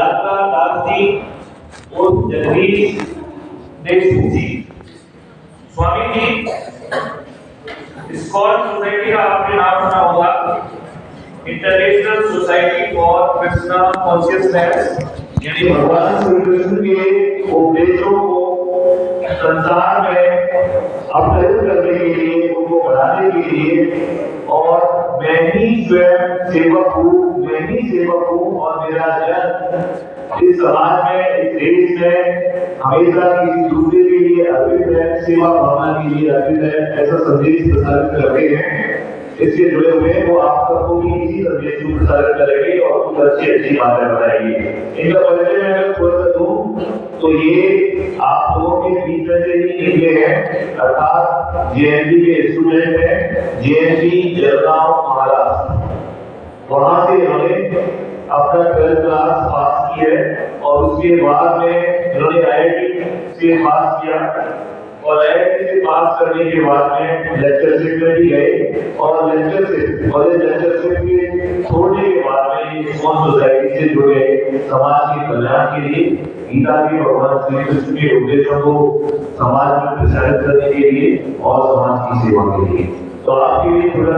लालका दास जी और जगदीश देशमुख जी। Swami ji, ISKCON society का आपने नाम सुना होगा, international society for Krishna consciousness, यानी भगवान श्री कृष्ण के उपदेशों को संसार में अपहृत करने के लिए, उनको बढ़ाने के लिए, और मैं ही स्वयं सेवक हूँ और मेरा जन्म इस समाज में, इस देश में हमेशा किसी दूसरे के लिए अर्पित है, सेवा भावना के लिए अर्पित है, ऐसा संदेश प्रसारित करते हैं। इससे जुड़े हुए वो आप सबको भी इसी संदेश को प्रसारित करेंगे और कुछ अच्छी बातें बताएंगे। इनका परिचय मैं अगर थोड़ा सा दूं तो ये आप लोगों के बीच में से ही निकले हैं, अर्थात जेएनवी के स्टूडेंट हैं, जेएनवी जलगांव महाराष्ट्र। वहां से इन्होंने अपना 12th क्लास पास की है और उसके बाद में इन्होंने IIT से पास किया और IIT से पास करने के बाद में लेक्चरशिप में भी गए और लेक्चरशिप के छोड़ने के बाद में इस्कॉन सोसाइटी से जुड़े समाज के कल्याण के लिए, गीता के भगवान श्री कृष्ण के उपदेशों को समाज में प्रसारित करने के लिए और समाज की सेवा के लिए। तो आपके लिए थोड़ा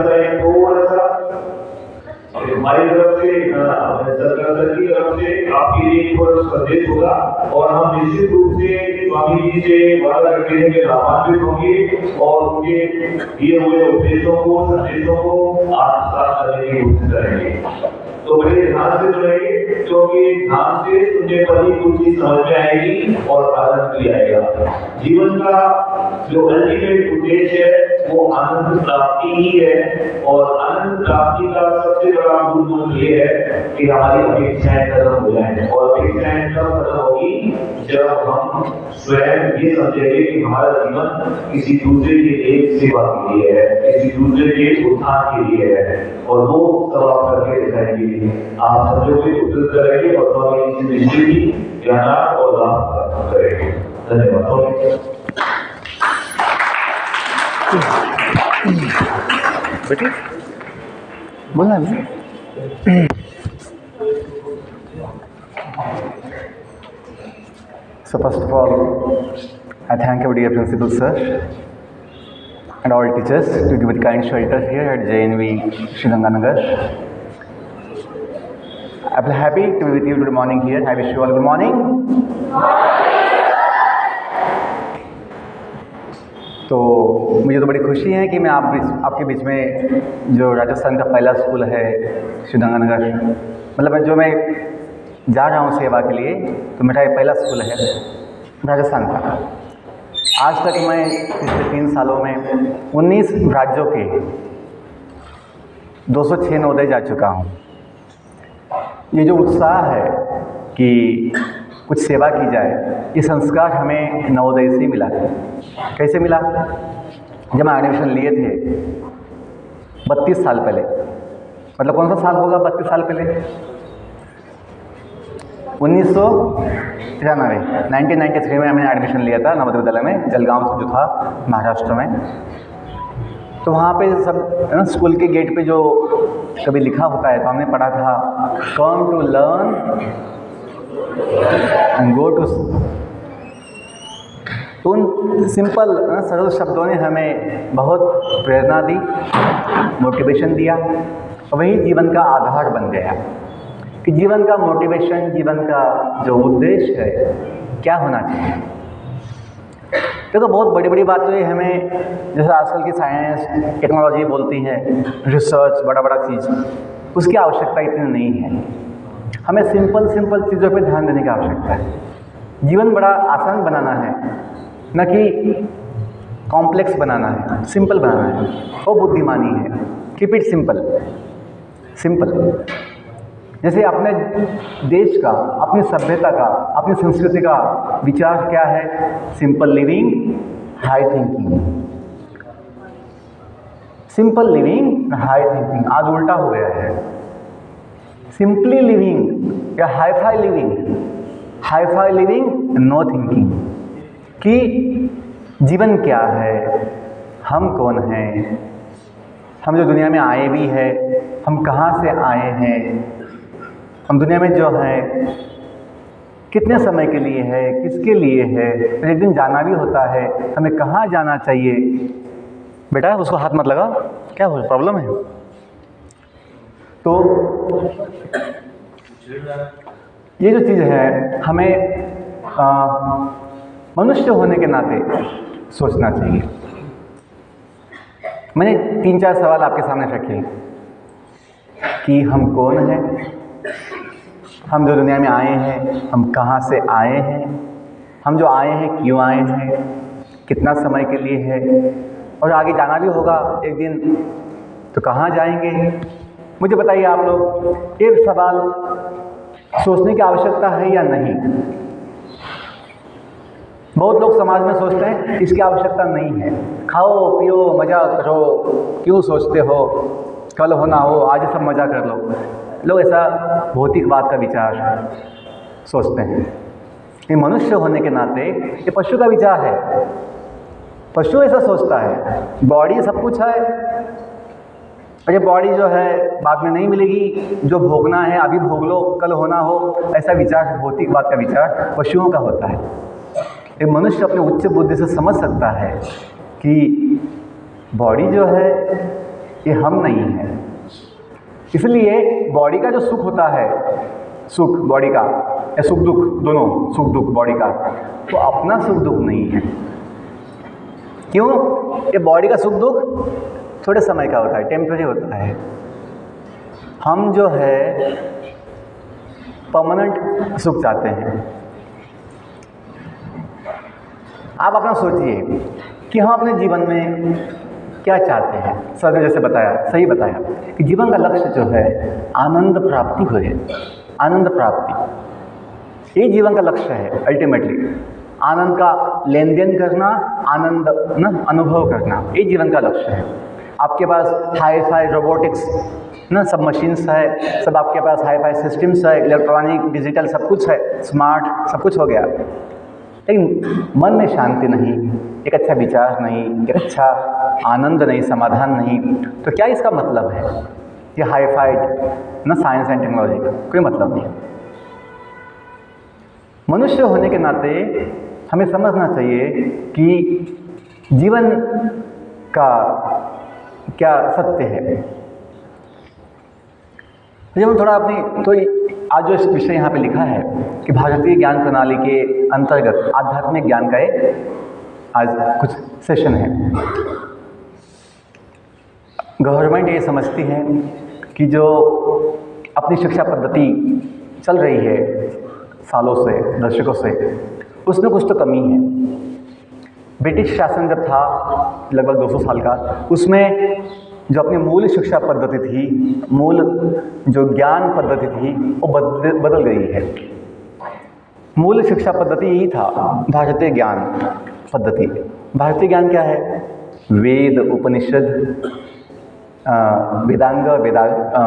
सा हमारी तरफ से, सरकार की तरफ से आपके लिए थोड़ा संदेश होगा और हम निश्चित रूप से स्वामी जी से वादा करते हैं कि लाभान्वित होंगे और उनके दिए हुए उपदेशों को, संदेशों को आत्मसात करने की कोशिश करेंगे। तो बड़े ध्यान से सुनेंगे, क्योंकि ध्यान से सुनने पर ही कुछ चीज समझ में आएगी और आनंद भी आएगा। जीवन का जो अल्टीमेट उद्देश्य है वो आनंद प्राप्ति ही है और आनंद प्राप्ति का सबसे बड़ा मूल मंत्र ये है कि हमारी अपेक्षाएं खत्म हो जाएं। और अपेक्षाएं कब खत्म होगी? जब हम स्वयं ये समझेंगे कि हमारा जीवन किसी दूसरे के लिए सेवा के लिए है, किसी दूसरे के उत्थान के लिए है, और वो सब आप करके दिखाएंगे। आप समझोगे, उद्देश्य करेंगे और स्वामी जी से निश्चित ही ज्ञान और लाभ प्राप्त करेंगे। धन्यवाद। बेटी बोलना है। So first of all, I thank our dear principal sir and all teachers to give it kind shelter here at JNV Sriganganagar. I'm happy to be with you today morning here. I wish you all good morning. तो मुझे तो बड़ी खुशी है कि मैं आपके बीच में जो राजस्थान का पहला स्कूल है श्रीगंगानगर, मतलब जो मैं जा रहा हूँ सेवा के लिए, तो मेरा ये पहला स्कूल है राजस्थान का। आज तक मैं पिछले 3 सालों में 19 राज्यों के 206 नवोदय जा चुका हूँ। ये जो उत्साह है कि कुछ सेवा की जाए, ये संस्कार हमें नवोदय से मिला है। कैसे मिला? जब मैं एडमिशन लिए थे 32 साल पहले, मतलब कौन सा साल होगा 32 साल पहले? 1993 में मैंने एडमिशन लिया था नवोदय विद्यालय में, जलगांव जो था महाराष्ट्र में। तो वहाँ पे सब स्कूल के गेट पे जो कभी लिखा होता है, तो हमने पढ़ा था come to learn and go to. तो उन सिंपल सरल शब्दों ने हमें बहुत प्रेरणा दी, मोटिवेशन दिया, और वही जीवन का आधार बन गया कि जीवन का मोटिवेशन, जीवन का जो उद्देश्य है क्या होना चाहिए। देखो बहुत बड़ी बड़ी बातें हमें, जैसे आजकल की साइंस टेक्नोलॉजी बोलती है, रिसर्च, बड़ा बड़ा चीज़, उसकी आवश्यकता इतनी नहीं है। हमें सिंपल चीज़ों पे ध्यान देने की आवश्यकता है। जीवन बड़ा आसान बनाना है, न कि कॉम्प्लेक्स बनाना है, सिंपल बनाना है। वो बुद्धिमानी है। Keep it simple. जैसे अपने देश का, अपनी सभ्यता का, अपनी संस्कृति का विचार क्या है? Simple living, high thinking. Simple living, high thinking. आज उल्टा हो गया है। सिंपली लिविंग या हाई-फाई लिविंग, नो थिंकिंग। कि जीवन क्या है, हम कौन हैं, हम जो दुनिया में आए भी हैं, हम कहाँ से आए हैं, हम दुनिया में जो हैं कितने समय के लिए है, किसके लिए है, फिर एक दिन जाना भी होता है, हमें कहाँ जाना चाहिए। बेटा उसको हाथ मत लगा, क्या हो प्रॉब्लम है? तो ये जो चीज़ है हमें मनुष्य होने के नाते सोचना चाहिए। मैंने 3-4 सवाल आपके सामने रखे कि हम कौन हैं, हम जो दुनिया में आए हैं हम कहाँ से आए हैं, हम जो आए हैं क्यों आए हैं, कितना समय के लिए है, और आगे जाना भी होगा एक दिन, तो कहाँ जाएंगे। मुझे बताइए आप लोग, ये सवाल सोचने की आवश्यकता है या नहीं? बहुत लोग समाज में सोचते हैं इसकी आवश्यकता नहीं है, खाओ पियो मज़ा करो, क्यों सोचते हो, कल हो ना हो आज सब मज़ा कर लो। लोग ऐसा भौतिकवाद का विचार सोचते हैं। ये मनुष्य होने के नाते ये पशु का विचार है। पशु ऐसा सोचता है, बॉडी सब कुछ है, और ये बॉडी जो है बाद में नहीं मिलेगी, जो भोगना है अभी भोग लो, कल होना हो, ऐसा विचार भौतिकवाद का विचार पशुओं का होता है। एक मनुष्य अपने उच्च बुद्धि से समझ सकता है कि बॉडी जो है ये हम नहीं है, इसलिए बॉडी का जो सुख होता है, सुख बॉडी का या सुख दुख दोनों, सुख दुख बॉडी का, तो अपना सुख दुख नहीं है। क्यों? ये बॉडी का सुख दुख थोड़े समय का होता है, टेम्पररी होता है। हम जो है परमानेंट सुख चाहते हैं। आप अपना सोचिए कि हम अपने जीवन में क्या चाहते हैं। सर ने जैसे बताया, सही बताया कि जीवन का लक्ष्य जो है आनंद प्राप्ति हो है, आनंद प्राप्ति, ये जीवन का लक्ष्य है। अल्टीमेटली आनंद का लेन देन करना, आनंद न अनुभव करना, ये जीवन का लक्ष्य है। आपके पास हाई फाई रोबोटिक्स ना सब मशीन्स है, सब आपके पास हाई फाई सिस्टम्स है, इलेक्ट्रॉनिक डिजिटल सब कुछ है, स्मार्ट सब कुछ हो गया, लेकिन मन में शांति नहीं, एक अच्छा विचार नहीं, एक अच्छा आनंद नहीं, समाधान नहीं, तो क्या इसका मतलब है? ये हाई फाइड ना साइंस एंड टेक्नोलॉजी का कोई मतलब नहीं। मनुष्य होने के नाते हमें समझना चाहिए कि जीवन का क्या सत्य है। जब हम थोड़ा अपनी तो आज जो इस विषय यहाँ पे लिखा है कि भारतीय ज्ञान प्रणाली के अंतर्गत आध्यात्मिक ज्ञान का एक आज कुछ सेशन है। गवर्नमेंट ये समझती है कि जो अपनी शिक्षा पद्धति चल रही है सालों से, दशकों से, उसमें कुछ तो कमी है। ब्रिटिश शासन जब था लगभग 200 साल का, उसमें जो अपनी मूल शिक्षा पद्धति थी, मूल जो ज्ञान पद्धति थी, वो बदल गई है। मूल शिक्षा पद्धति यही था भारतीय ज्ञान पद्धति। भारतीय ज्ञान क्या है? वेद, उपनिषद, वेदांग,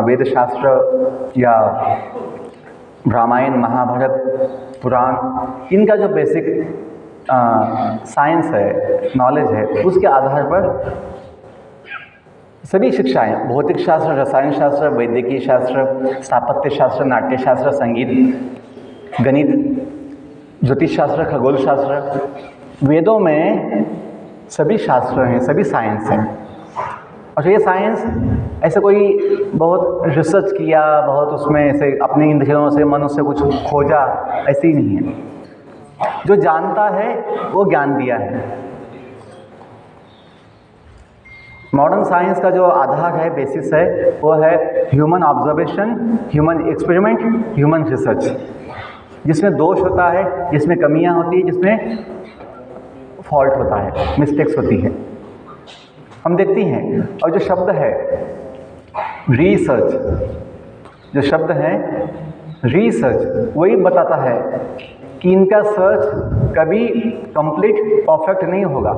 वेद शास्त्र या रामायण, महाभारत, पुराण, इनका जो बेसिक साइंस है, नॉलेज है, उसके आधार पर सभी शिक्षाएं, भौतिक शास्त्र, रसायन शास्त्र, वैद्यकीय शास्त्र, स्थापत्य शास्त्र, नाट्य शास्त्र, संगीत, गणित, ज्योतिष शास्त्र, खगोल शास्त्र, वेदों में सभी शास्त्र हैं, सभी साइंस हैं। और ये साइंस ऐसे कोई बहुत रिसर्च किया, बहुत उसमें ऐसे अपने इंद्रियों से, मन से कुछ खोजा, ऐसे ही नहीं है। जो जानता है वो ज्ञान दिया है। मॉडर्न साइंस का जो आधार है, बेसिस है, वो है human observation, human experiment, human research, जिसमें दोष होता है, जिसमें कमियां होती है, जिसमें फॉल्ट होता है, मिस्टेक्स होती है, हम देखती हैं। और जो शब्द है रिसर्च, जो शब्द है रिसर्च, वही बताता है कि इनका सर्च कभी कंप्लीट परफेक्ट नहीं होगा।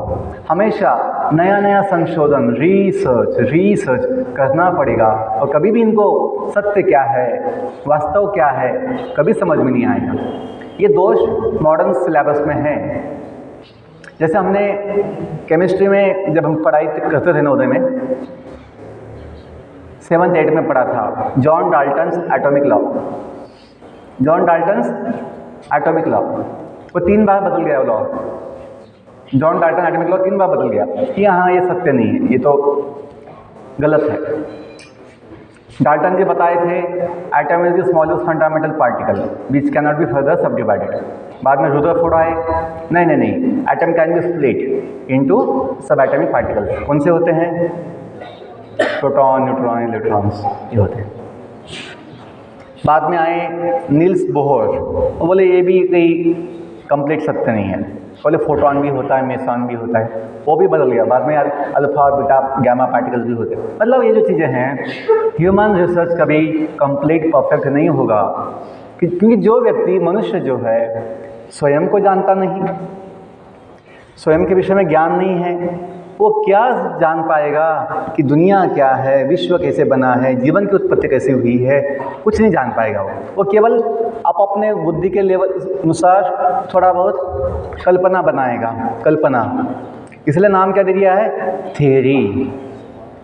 हमेशा नया नया संशोधन, रिसर्च करना पड़ेगा, और कभी भी इनको सत्य क्या है, वास्तव क्या है, कभी समझ में नहीं आएगा। ये दोष मॉडर्न सिलेबस में है। जैसे हमने केमिस्ट्री में जब हम पढ़ाई करते थे नवोदय में, 7th 8th में पढ़ा था John Dalton's atomic law. John Dalton's atomic law, वो 3 बार बदल गया वो law. John Dalton atomic law 3 बार बदल गया कि हाँ ये सत्य नहीं है, ये तो गलत है। डाल्टन जी बताए थे atom is the smallest fundamental particle which can not be further सब डिवाइडेड। बाद में रुदरफोर्ड आए, नहीं, atom can be split into सब एटॉमिक पार्टिकल्स। कौन से होते हैं? प्रोटॉन, न्यूट्रॉन, इलेक्ट्रॉन्स, ये होते हैं। बाद में आए नील्स बोहर, वो बोले ये भी कोई कंप्लीट सत्य नहीं है, बोले फोटॉन भी होता है, मेसॉन भी होता है, वो भी बदल गया। बाद में अल्फा, बीटा, गामा पार्टिकल्स भी होते हैं। मतलब ये जो चीज़ें हैं, ह्यूमन रिसर्च कभी कंप्लीट परफेक्ट नहीं होगा, क्योंकि जो व्यक्ति, मनुष्य जो है, स्वयं को जानता नहीं, स्वयं के विषय में ज्ञान नहीं है, वो क्या जान पाएगा कि दुनिया क्या है, विश्व कैसे बना है, जीवन की उत्पत्ति कैसे हुई है, कुछ नहीं जान पाएगा। वो केवल आप अपने बुद्धि के लेवल अनुसार थोड़ा बहुत कल्पना बनाएगा, कल्पना। इसलिए नाम क्या दे दिया है? थ्योरी।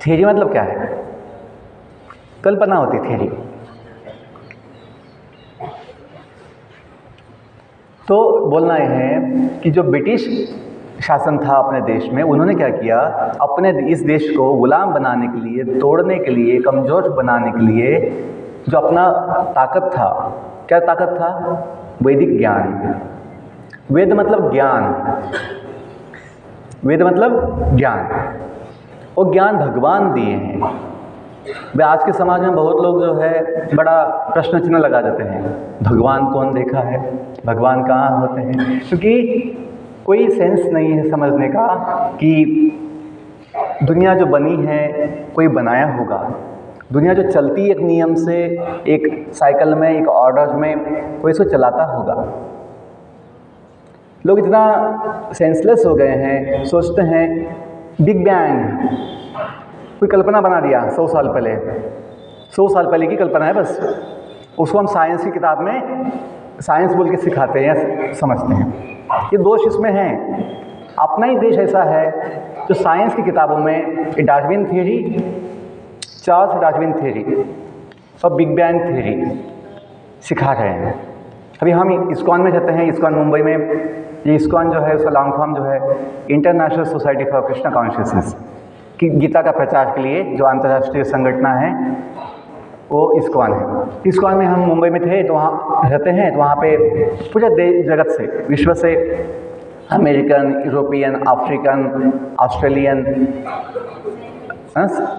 थ्योरी मतलब क्या है? कल्पना होती है थ्योरी। तो बोलना यह है कि जो ब्रिटिश शासन था अपने देश में, उन्होंने क्या किया, अपने इस देश को गुलाम बनाने के लिए, तोड़ने के लिए, कमज़ोर बनाने के लिए जो अपना ताकत था, क्या ताकत था? वैदिक ज्ञान। वेद मतलब ज्ञान, वेद मतलब ज्ञान। वो ज्ञान भगवान दिए हैं। वे आज के समाज में बहुत लोग जो है बड़ा प्रश्न चिन्ह लगा देते हैं, भगवान कौन देखा है, भगवान कहाँ होते हैं, क्योंकि कोई सेंस नहीं है समझने का कि दुनिया जो बनी है कोई बनाया होगा। दुनिया जो चलती है एक नियम से, एक साइकिल में, एक ऑर्डर में, कोई इसको चलाता होगा। लोग इतना सेंसलेस हो गए हैं, सोचते हैं बिग बैंग, कोई कल्पना बना दिया 100 साल पहले, 100 साल पहले की कल्पना है बस, उसको हम साइंस की किताब में साइंस बोल के सिखाते हैं या समझते हैं। ये दोष इसमें है, अपना ही देश ऐसा है जो साइंस की किताबों में Darwin theory, Charles Darwin theory और बिग बैंग थ्योरी सिखा रहे हैं। अभी हम इस्कॉन में जाते हैं, इस्कॉन मुंबई में, ये इस्कॉन जो है उसका लॉन्ग फॉर्म जो है international society for Krishna consciousness, कि गीता का प्रचार के लिए जो अंतर्राष्ट्रीय संगठन है वो इस्कॉन है। इस्कॉन में हम मुंबई में थे तो वहाँ रहते हैं, तो वहाँ पे पूरे देश जगत से, विश्व से, American, European, African, Australian,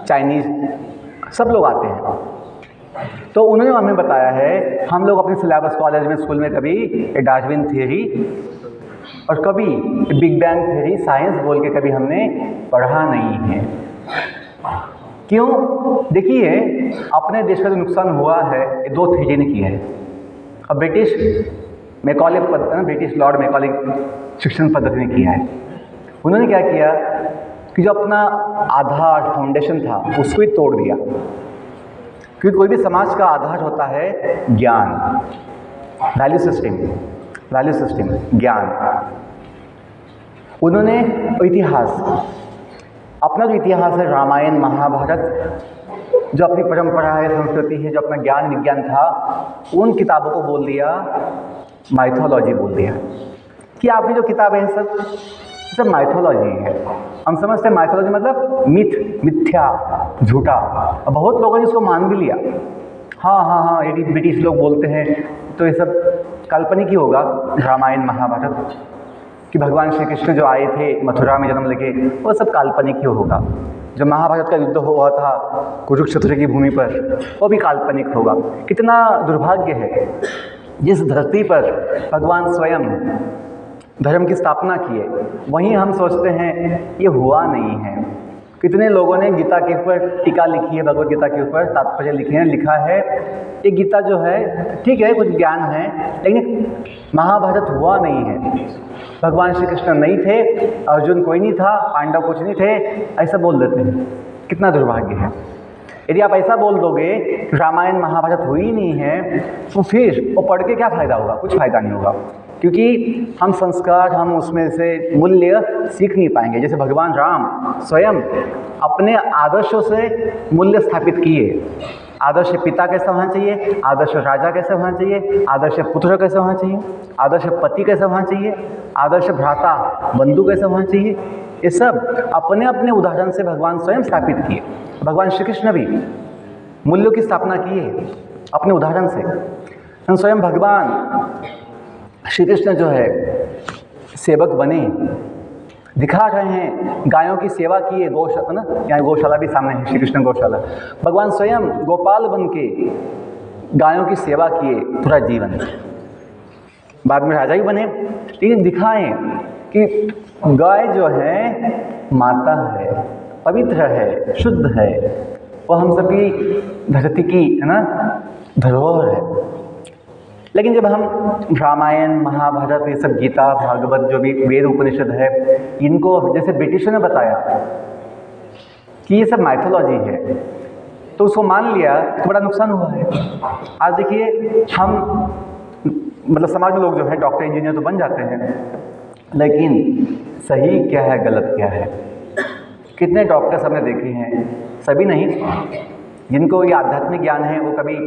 Chinese, सब लोग आते हैं। तो उन्होंने हमें बताया है, हम लोग अपने सिलेबस कॉलेज में, स्कूल में कभी डार्विन थ्योरी और कभी बिग बैंग थ्योरी साइंस बोल के कभी हमने पढ़ा नहीं है। क्यों? देखिए, अपने देश का जो नुकसान हुआ है ये 2 थ्योरी ने किया है। अब British Macaulay, British Lord Macaulay शिक्षण पद्धति ने किया है। उन्होंने क्या किया कि जो अपना आधार, फाउंडेशन था, उसको ही तोड़ दिया। क्योंकि कोई भी समाज का आधार होता है ज्ञान, वैल्यू सिस्टम, ज्ञान। उन्होंने इतिहास, अपना जो इतिहास है, रामायण, महाभारत, जो अपनी परंपरा है, संस्कृति है, जो अपना ज्ञान विज्ञान था, उन किताबों को बोल दिया माइथोलॉजी, बोल दिया कि आपकी जो किताबें हैं सब माइथोलॉजी है। हम समझते हैं माइथोलॉजी मतलब मिथ, मिथ्या, झूठा। और बहुत लोगों ने इसको मान भी लिया, हाँ, ये ब्रिटिश लोग बोलते हैं तो ये सब काल्पनिक ही होगा, रामायण महाभारत, कि भगवान श्री कृष्ण जो आए थे मथुरा में जन्म लेके, वो सब काल्पनिक ही होगा। जो महाभारत का युद्ध हुआ था कुरुक्षेत्र की भूमि पर, वो भी काल्पनिक होगा। कितना दुर्भाग्य है, जिस धरती पर भगवान स्वयं धर्म की स्थापना किए, वहीं हम सोचते हैं ये हुआ नहीं है। कितने लोगों ने गीता के ऊपर टीका लिखी है, भगवद गीता के ऊपर तात्पर्य लिखे हैं, लिखा है ये गीता जो है ठीक है, कुछ ज्ञान है, लेकिन महाभारत हुआ नहीं है। भगवान श्री कृष्ण नहीं थे, अर्जुन कोई नहीं था, पांडव कुछ नहीं थे, ऐसा बोल देते हैं। कितना दुर्भाग्य है। यदि आप ऐसा बोल दोगे कि रामायण महाभारत हुई नहीं है, तो फिर वो पढ़ के क्या फ़ायदा होगा? कुछ फ़ायदा नहीं होगा, क्योंकि हम संस्कार, हम उसमें से मूल्य सीख नहीं पाएंगे। जैसे भगवान राम स्वयं अपने आदर्शों से मूल्य स्थापित किए, आदर्श पिता कैसा होना चाहिए, आदर्श राजा कैसा होना चाहिए, आदर्श पुत्र कैसा होना चाहिए, आदर्श पति कैसा होना चाहिए, आदर्श भ्राता बंधु कैसा होना चाहिए, ये सब अपने अपने उदाहरण से भगवान स्वयं स्थापित किए। भगवान श्री कृष्ण भी मूल्यों की स्थापना किए अपने उदाहरण से। स्वयं भगवान श्री कृष्ण जो है सेवक बने, दिखा रहे हैं, गायों की सेवा किए, गौशाला ना, यहाँ गौशाला भी सामने है, श्री कृष्ण गौशाला। भगवान स्वयं गोपाल बन के गायों की सेवा किए पूरा जीवन, बाद में राजा ही बने, लेकिन दिखाएं कि गाय जो है माता है, पवित्र है, शुद्ध है, वो हम सबकी धरती की है ना धरोहर है। लेकिन जब हम रामायण, महाभारत, ये सब गीता, भागवत, जो भी वेद उपनिषद है, इनको जैसे ब्रिटिशों ने बताया कि ये सब माइथोलॉजी है, तो उसको मान लिया तो बड़ा नुकसान हुआ है। आज देखिए हम मतलब समाज में लोग जो है डॉक्टर इंजीनियर तो बन जाते हैं, लेकिन सही क्या है गलत क्या है, कितने डॉक्टर्स हमने देखे हैं, सभी नहीं, जिनको ये आध्यात्मिक ज्ञान है वो कभी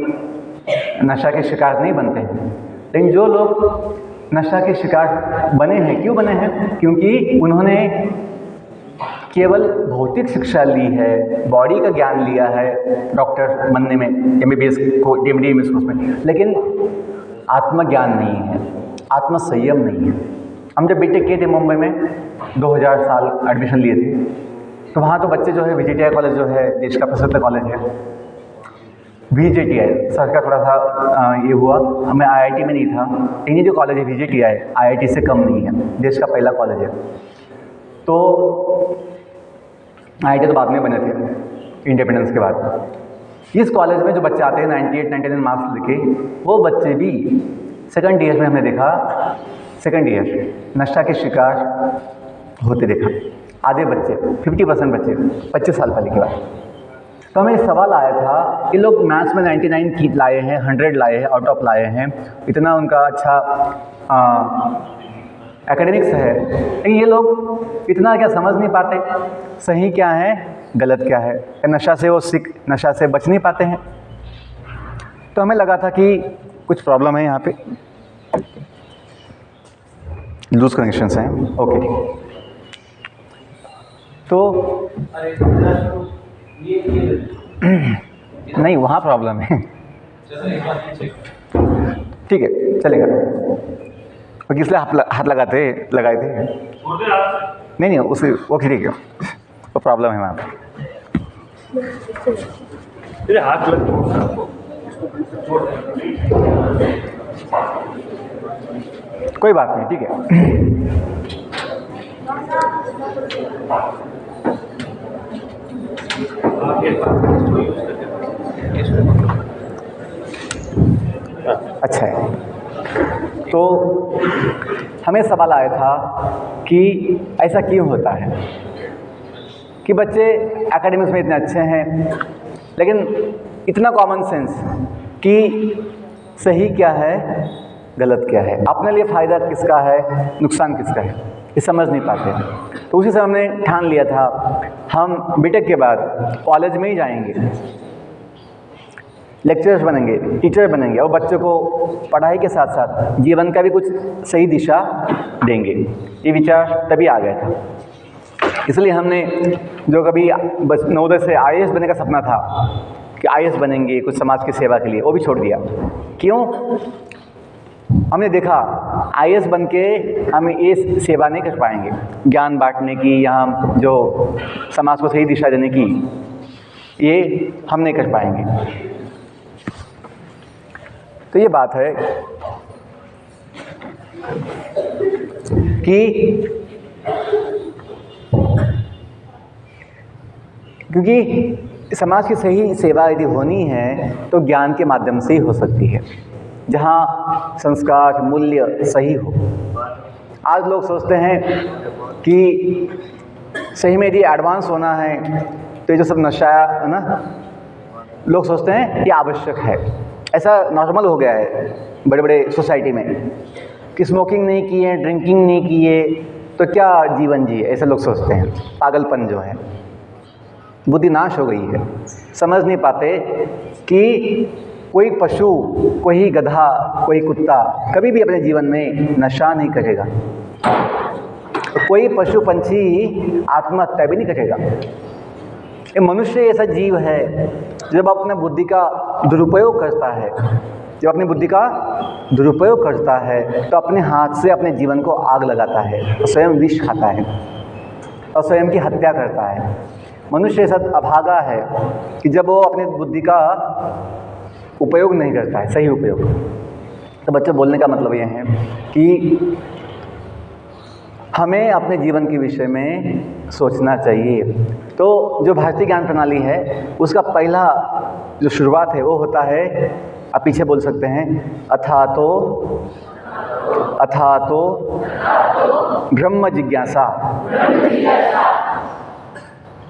नशा के शिकार नहीं बनते हैं। लेकिन जो लोग नशा के शिकार बने हैं, क्यों बने हैं? क्योंकि उन्होंने केवल भौतिक शिक्षा ली है, बॉडी का ज्ञान लिया है डॉक्टर बनने में, MBBS को DMD कोर्स में, लेकिन आत्मज्ञान नहीं है, आत्म संयम नहीं है। हम जब बीटेक किए थे मुंबई में 2000 साल एडमिशन लिए थे, तो वहाँ तो बच्चे जो है VJTI कॉलेज जो है देश का प्रसिद्ध कॉलेज है, VJTI सर का थोड़ा सा ये हुआ, मैं IIT में नहीं था, लेकिन ये जो कॉलेज है VJTI IIT से कम नहीं है, देश का पहला कॉलेज है। तो IIT तो बाद में बने थे इंडिपेंडेंस के बाद। इस कॉलेज में जो बच्चे आते हैं 98-99 मार्क्स लेके, वो बच्चे भी सेकंड ईयर में हमने देखा, सेकंड ईयर नशा के शिकार होते देखा। आधे बच्चे 50% बच्चे 25 साल पहले की बात। तो हमें सवाल आया था कि लोग मैथ्स में 99 की लाए हैं, 100 लाए हैं, आउट ऑफ लाए हैं, इतना उनका अच्छा एकेडमिक्स है, लेकिन ये लोग इतना क्या समझ नहीं पाते, सही क्या है गलत क्या है, नशा से वो नशा से बच नहीं पाते हैं। तो हमें लगा था कि कुछ प्रॉब्लम है यहाँ पे, लूज कनेक्शंस हैं। ओके, तो नहीं वहाँ प्रॉब्लम है, ठीक है चलेगा, क्योंकि इसलिए हाथ लगाए थे। नहीं उसे ओके ठीक है, वो प्रॉब्लम है वहाँ पे, हाथ लग कोई बात नहीं, ठीक है। अच्छा है, तो हमें सवाल आया था कि ऐसा क्यों होता है कि बच्चे एकेडमिक्स में इतने अच्छे हैं, लेकिन इतना कॉमन सेंस कि सही क्या है गलत क्या है, अपने लिए फ़ायदा किसका है नुकसान किसका है, ये समझ नहीं पाते। तो उसी से हमने ठान लिया था हम बीटेक के बाद कॉलेज में ही जाएंगे, लेक्चरर्स बनेंगे, टीचर बनेंगे, और बच्चों को पढ़ाई के साथ साथ जीवन का भी कुछ सही दिशा देंगे। ये विचार तभी आ गया था। इसलिए हमने जो कभी बस 9 से IAS बनने का सपना था कि IAS बनेंगे कुछ समाज की सेवा के लिए, वो भी छोड़ दिया। क्यों? हमने देखा IAS बन के हम ये सेवा नहीं कर पाएंगे, ज्ञान बांटने की या हम जो समाज को सही दिशा देने की, ये हम नहीं कर पाएंगे। तो ये बात है कि क्योंकि समाज की सही सेवा यदि होनी है तो ज्ञान के माध्यम से ही हो सकती है, जहाँ संस्कार मूल्य सही हो। आज लोग सोचते हैं कि सही में यदि एडवांस होना है तो ये जो सब नशा है ना, लोग सोचते हैं ये आवश्यक है। ऐसा नॉर्मल हो गया है बड़े बड़े सोसाइटी में कि स्मोकिंग नहीं की है, ड्रिंकिंग नहीं की है तो क्या जीवन जिए, ऐसे लोग सोचते हैं। पागलपन जो है, बुद्धि नाश हो गई है, समझ नहीं पाते कि कोई पशु, कोई गधा, कोई कुत्ता कभी भी अपने जीवन में नशा नहीं करेगा। कोई पशु पंछी आत्महत्या भी नहीं करेगा। ये मनुष्य ऐसा जीव है जब अपने बुद्धि का दुरुपयोग करता है, जब अपनी बुद्धि का दुरुपयोग करता है तो अपने हाथ से अपने जीवन को आग लगाता है और स्वयं विष खाता है और स्वयं की हत्या करता है। मनुष्य ऐसा अभागा है कि जब वो अपनी बुद्धि का उपयोग नहीं करता है, सही उपयोग। तो बच्चों, बोलने का मतलब ये है कि हमें अपने जीवन के विषय में सोचना चाहिए। तो जो भारतीय ज्ञान प्रणाली है उसका पहला जो शुरुआत है वो होता है, आप पीछे बोल सकते हैं, अथातो ब्रह्म जिज्ञासा।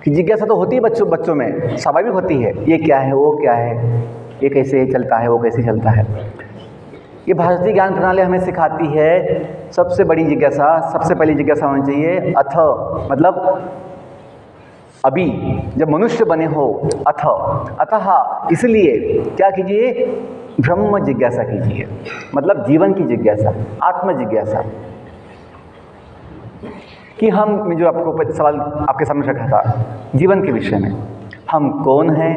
कि जिज्ञासा तो होती है बच्चों में, स्वाभाविक होती है। ये क्या है, वो क्या है, ये कैसे चलता है, वो कैसे चलता है। ये भारतीय ज्ञान प्रणाली हमें सिखाती है सबसे बड़ी जिज्ञासा, सबसे पहली जिज्ञासा होनी चाहिए अथ, मतलब अभी जब मनुष्य बने हो, अतः इसलिए क्या कीजिए, ब्रह्म जिज्ञासा कीजिए, मतलब जीवन की जिज्ञासा, आत्म जिज्ञासा। कि हम जो आपको सवाल आपके सामने रखा था जीवन के विषय में, हम कौन हैं,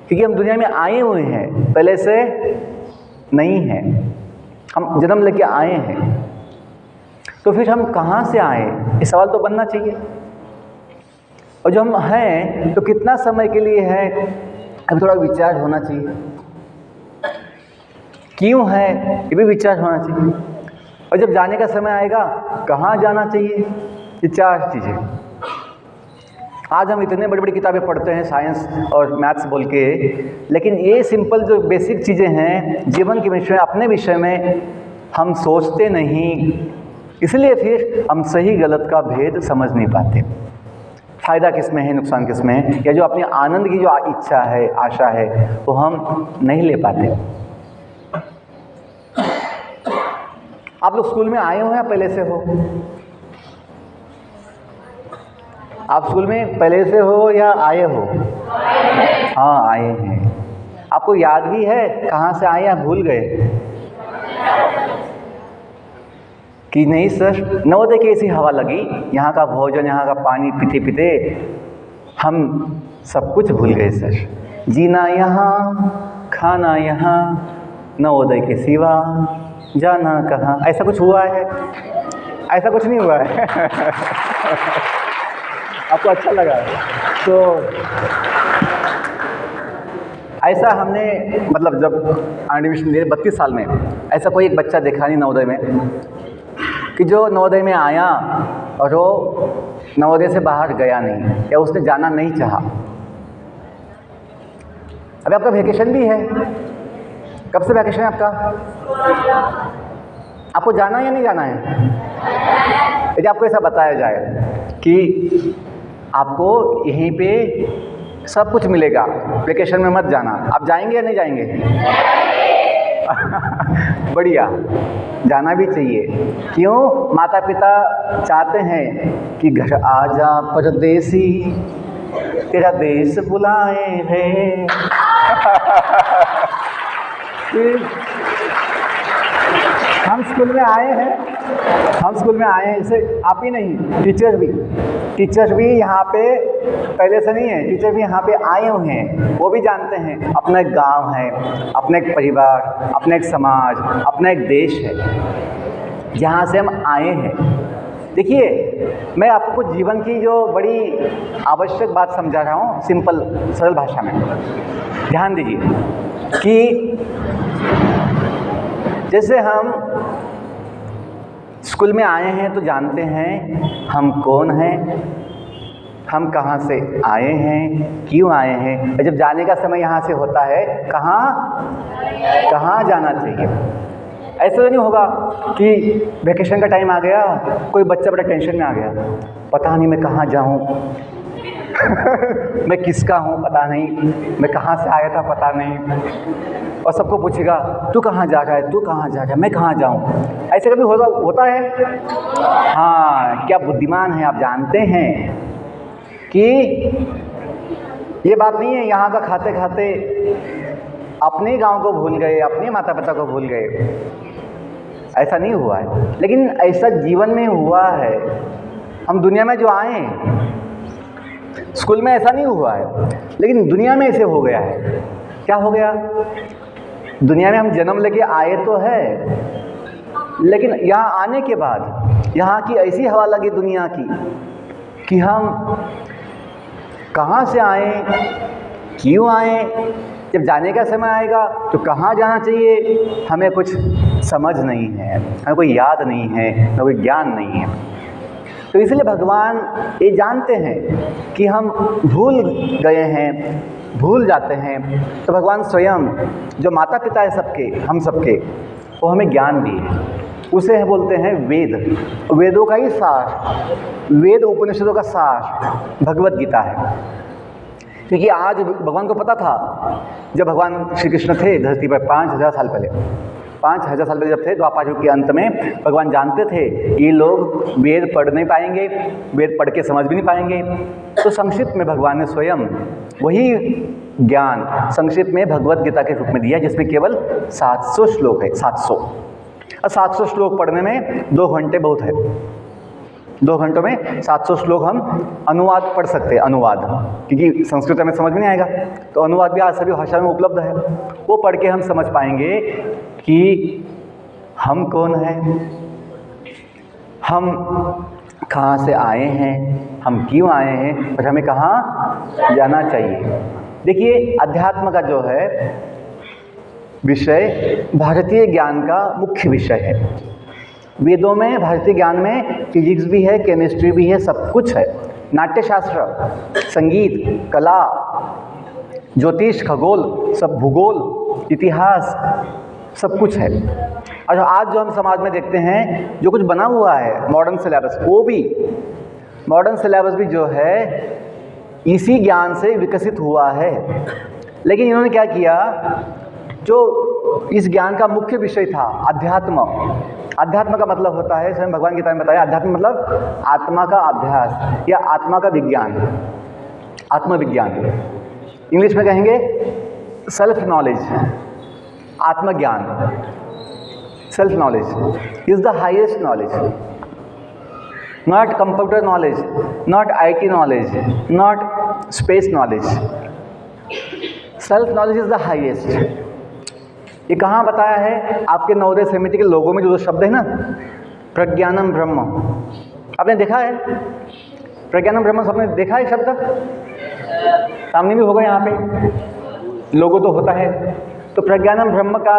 क्योंकि हम दुनिया में आए हुए हैं, पहले से नहीं है, हम जन्म लेके आए हैं। तो फिर हम कहाँ से आए, ये सवाल तो बनना चाहिए। और जो हम हैं तो कितना समय के लिए है, अभी थोड़ा विचार होना चाहिए। क्यों है, ये भी विचार होना चाहिए। और जब जाने का समय आएगा, कहाँ जाना चाहिए, ये चार चीज़ें। आज हम इतने बड़ी बड़ी किताबें पढ़ते हैं साइंस और मैथ्स बोल के, लेकिन ये सिंपल जो बेसिक चीज़ें हैं जीवन के विषय में, अपने विषय में हम सोचते नहीं, इसलिए फिर हम सही गलत का भेद समझ नहीं पाते। फ़ायदा किस में है, नुकसान किस में है, या जो अपने आनंद की जो इच्छा है, आशा है, वो हम नहीं ले पाते। आप लोग स्कूल में आए हो या पहले से हो? आप स्कूल में पहले से हो या आए हो? हाँ, आए हैं। आपको याद भी है कहाँ से आए या भूल गए कि नहीं सर? नवोदय की ऐसी हवा लगी, यहाँ का भोजन, यहाँ का पानी पीते पीते हम सब कुछ भूल गए सर। जीना यहाँ, खाना यहाँ, नवोदय के सिवा जाना कहाँ। ऐसा कुछ हुआ है? ऐसा कुछ नहीं हुआ है। आपको अच्छा लगा? तो ऐसा हमने, मतलब जब एडमिशन लिए 32 साल में, ऐसा कोई एक बच्चा देखा नहीं नवोदय में कि जो नवोदय में आया और वो नवोदय से बाहर गया नहीं, या उसने जाना नहीं चाहा। अभी आपका वैकेशन भी है, कब से वैकेशन है आपका? आपको जाना है या नहीं जाना है? यदि आपको ऐसा बताया जाए कि आपको यहीं पे सब कुछ मिलेगा, वैकेशन में मत जाना, आप जाएंगे या नहीं जाएंगे? बढ़िया, जाना भी चाहिए। क्यों? माता पिता चाहते हैं कि घर आजा परदेसी, तेरा देश बुलाए है। हम स्कूल में आए हैं, इसे आप ही नहीं, टीचर्स भी यहाँ पे पहले से नहीं है, टीचर भी यहाँ पे आए हुए हैं। वो भी जानते हैं अपना एक गांव है, अपना एक परिवार, अपना एक समाज, अपना एक देश है जहाँ से हम आए हैं। देखिए, मैं आपको जीवन की जो बड़ी आवश्यक बात समझा रहा हूँ, सिंपल सरल भाषा में। ध्यान दीजिए कि जैसे हम स्कूल में आए हैं तो जानते हैं हम कौन हैं, हम कहाँ से आए हैं, क्यों आए हैं, और जब जाने का समय यहाँ से होता है, कहाँ जाना चाहिए। ऐसा नहीं होगा कि वैकेशन का टाइम आ गया, कोई बच्चा बड़ा टेंशन में आ गया, पता नहीं मैं कहाँ जाऊँ, मैं किसका हूँ पता नहीं, मैं कहाँ से आया था पता नहीं, और सबको पूछेगा तू कहाँ जा रहा है, तू कहाँ जा रहा है, मैं कहाँ जाऊँ। ऐसे कभी होता है? हाँ, क्या बुद्धिमान है, आप जानते हैं कि ये बात नहीं है यहाँ का खाते खाते अपने गांव को भूल गए, अपने माता पिता को भूल गए, ऐसा नहीं हुआ है। लेकिन ऐसा जीवन में हुआ है। हम दुनिया में जो आए, स्कूल में ऐसा नहीं हुआ है, लेकिन दुनिया में ऐसे हो गया है। क्या हो गया? दुनिया में हम जन्म लेके आए तो है, लेकिन यहाँ आने के बाद यहाँ की ऐसी हवा लगी दुनिया की कि हम कहाँ से आए, क्यों आए, जब जाने का समय आएगा तो कहाँ जाना चाहिए, हमें कुछ समझ नहीं है, हमें कोई याद नहीं है, हमें कोई ज्ञान नहीं है। तो इसलिए भगवान ये जानते हैं कि हम भूल गए हैं, भूल जाते हैं। तो भगवान स्वयं जो माता पिता है सबके, हम सबके, वो हमें ज्ञान दिए। उसे बोलते हैं वेद। वेदों का ही सार, वेद उपनिषदों का सार भगवत गीता है। क्योंकि आज भगवान को पता था, जब भगवान श्री कृष्ण थे धरती पर 5000 साल पहले, 5000 साल पहले जब थे द्वापर युग के अंत में, भगवान जानते थे ये लोग वेद पढ़ नहीं पाएंगे, वेद पढ़ के समझ भी नहीं पाएंगे। तो संक्षिप्त में भगवान ने स्वयं वही ज्ञान संक्षिप्त में भगवत गीता के रूप में दिया, जिसमें केवल 700 श्लोक है। 700 और 700 श्लोक पढ़ने में 2 घंटे बहुत है। 2 घंटों में 700 श्लोक हम अनुवाद पढ़ सकते हैं। अनुवाद, क्योंकि संस्कृत में समझ में नहीं आएगा, तो अनुवाद भी आज सभी भाषा में उपलब्ध है। वो पढ़ के हम समझ पाएंगे कि हम कौन हैं, हम कहाँ से आए हैं, हम क्यों आए हैं और हमें कहाँ जाना चाहिए। देखिए, अध्यात्म का जो है विषय भारतीय ज्ञान का मुख्य विषय है। वेदों में, भारतीय ज्ञान में फिजिक्स भी है, केमिस्ट्री भी है, सब कुछ है। नाट्यशास्त्र, संगीत, कला, ज्योतिष, खगोल, सब भूगोल, इतिहास, सब कुछ है। और आज जो हम समाज में देखते हैं जो कुछ बना हुआ है मॉडर्न सिलेबस, वो भी मॉडर्न सिलेबस भी जो है इसी ज्ञान से विकसित हुआ है। लेकिन इन्होंने क्या किया, जो इस ज्ञान का मुख्य विषय था अध्यात्म। अध्यात्म का मतलब होता है, स्वयं भगवान गीता में बताया, अध्यात्म मतलब आत्मा का अभ्यास या आत्मा का विज्ञान, आत्मविज्ञान। इंग्लिश में कहेंगे सेल्फ नॉलेज, आत्मज्ञान। Self knowledge is the highest knowledge, not computer knowledge, not IT knowledge, not space knowledge. Self knowledge is the highest. ये कहाँ बताया है? आपके नवोदय समिति के लोगों में जो शब्द है ना, प्रज्ञानम ब्रह्म, आपने देखा है? प्रज्ञानम ब्रह्म सबने देखा है शब्द? सामने भी होगा, यहाँ पे लोगो तो होता है। तो प्रज्ञानम ब्रह्म का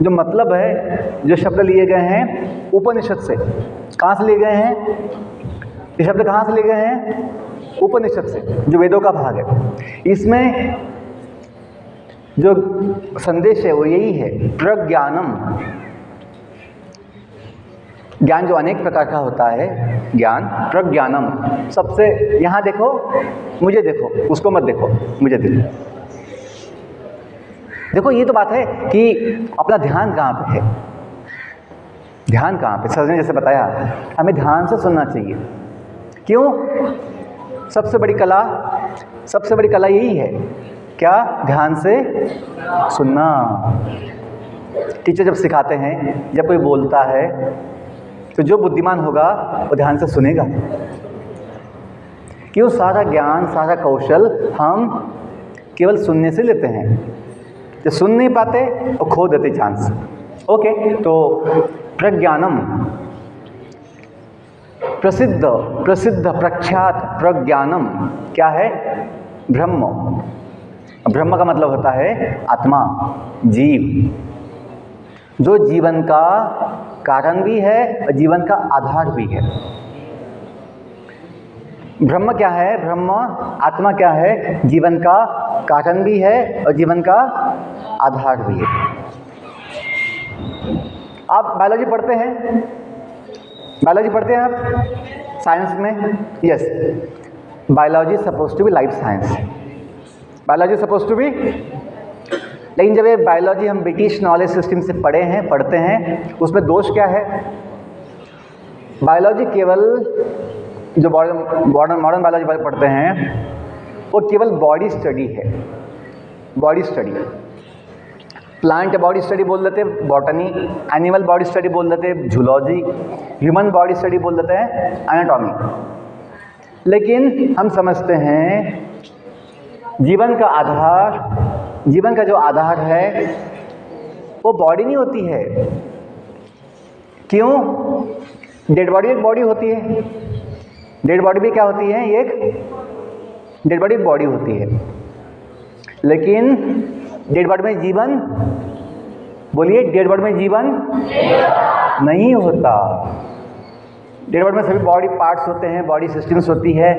जो मतलब है, जो शब्द लिए गए हैं उपनिषद से। कहाँ से लिए गए हैं ये शब्द? कहाँ से लिए गए हैं? उपनिषद से, जो वेदों का भाग है। इसमें जो संदेश है वो यही है, प्रज्ञानम। ज्ञान जो अनेक प्रकार का होता है, ज्ञान प्रज्ञानम। सबसे, यहाँ देखो, मुझे देखो, उसको मत देखो, मुझे देखो। देखो, ये तो बात है कि अपना ध्यान कहाँ पे है, ध्यान कहाँ पे। सर ने जैसे बताया, हमें ध्यान से सुनना चाहिए। क्यों? सबसे बड़ी कला यही है, क्या? ध्यान से सुनना। टीचर जब सिखाते हैं, जब कोई बोलता है, तो जो बुद्धिमान होगा वो ध्यान से सुनेगा। क्यों? सारा ज्ञान, सारा कौशल हम केवल सुनने से लेते हैं। जो सुन नहीं पाते वो खो देते चांस। ओके, तो प्रज्ञानम, प्रसिद्ध प्रख्यात प्रज्ञानम क्या है? ब्रह्म। ब्रह्म का मतलब होता है आत्मा, जीव, जो जीवन का कारण भी है और जीवन का आधार भी है। ब्रह्म क्या है? ब्रह्म, आत्मा क्या है? जीवन का कारण भी है और जीवन का आधार भी है। आप बायोलॉजी पढ़ते हैं? बायोलॉजी पढ़ते हैं आप साइंस में? Yes, biology suppose to be life science, biology suppose to be. लेकिन जब ये बायोलॉजी हम ब्रिटिश नॉलेज सिस्टम से पढ़ते हैं, उसमें दोष क्या है? बायोलॉजी केवल जो मॉडर्न बायोलॉजी पढ़ते हैं, वो केवल बॉडी स्टडी है, body study. Plant body study बोल देते हैं बॉटनी, एनिमल बॉडी स्टडी बोल देते हैं जूलॉजी, ह्यूमन बॉडी स्टडी बोल देते हैं एनाटॉमी। लेकिन हम समझते हैं जीवन का आधार, जीवन का जो आधार है वो बॉडी नहीं होती है। क्यों? डेड बॉडी एक बॉडी होती है, डेड बॉडी भी क्या होती है, एक डेड बॉडी बॉडी होती है। लेकिन डेड बॉडी में जीवन, बोलिए, डेड बॉडी में जीवन नहीं होता। डेड बॉडी में सभी बॉडी पार्ट्स होते हैं, बॉडी सिस्टम्स होती है,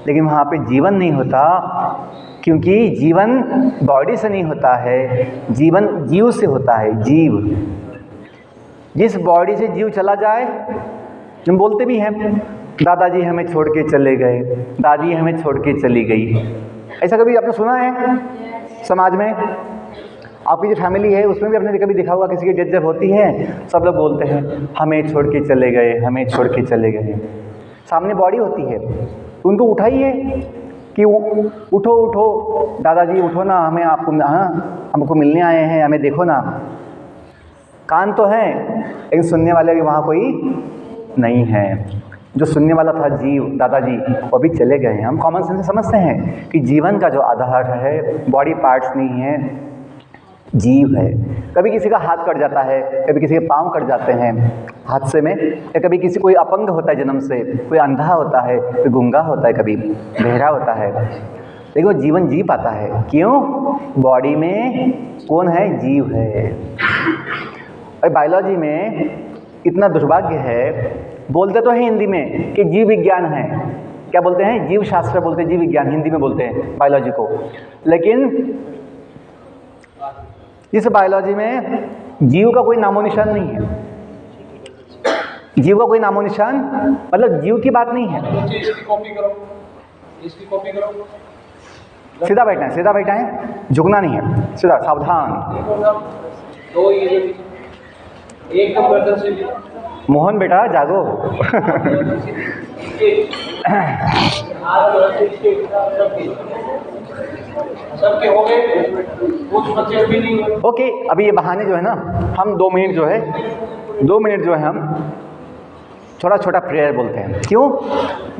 लेकिन वहाँ पे जीवन नहीं होता, क्योंकि जीवन बॉडी से नहीं होता है, जीवन जीव से होता है। जीव, जिस बॉडी से जीव चला जाए, हम बोलते भी हैं दादाजी हमें छोड़ के चले गए, दादी हमें छोड़ के चली गई। ऐसा कभी आपने सुना है समाज में? आपकी जो फैमिली है उसमें भी आपने कभी देखा होगा, किसी की डेथ जब होती है सब लोग बोलते हैं हमें छोड़ के चले गए, हमें छोड़ के चले गए। सामने बॉडी होती है, उनको उठाइए कि उठो उठो दादाजी उठो ना, हमें आपको, हाँ हमको मिलने आए हैं, हमें देखो ना। कान तो है लेकिन सुनने वाले भी वहाँ कोई नहीं है। जो सुनने वाला था जीव, दादाजी, वो भी चले गए हैं। हम कॉमन सेंस से समझते हैं कि जीवन का जो आधार है बॉडी पार्ट्स नहीं है, जीव है। कभी किसी का हाथ कट जाता है, कभी किसी के पाँव कट जाते हैं हादसे में, या कभी किसी कोई अपंग होता है जन्म से, कोई अंधा होता है, कोई गूंगा होता है, कभी बहरा होता है, लेकिन वो जीवन जी पाता है। क्यों? बॉडी में कौन है? जीव है। और बायोलॉजी में इतना दुर्भाग्य है, बोलते तो हैं हिंदी में कि जीव विज्ञान है, क्या बोलते हैं? जीव शास्त्र बोलते हैं, जीव विज्ञान हिंदी में बोलते हैं बायोलॉजी को। लेकिन इस बायोलॉजी में जीव का कोई नामो निशान नहीं है। जीव का कोई नामो निशान, मतलब जीव की बात नहीं है। इसकी कॉपी करो, इसकी कॉपी करो। सीधा बैठना है, सीधा बैठना है, झुकना नहीं है, सीधा, सावधान। दो ये एक तो गर्दन से भी। मोहन बेटा जागो। सबके हो गए, कुछ बच्चे अभी नहीं हुए। ओके, अभी ये बहाने जो है ना, हम 2 मिनट जो है, 2 मिनट जो है हम छोटा छोटा प्रेयर बोलते हैं। क्यों?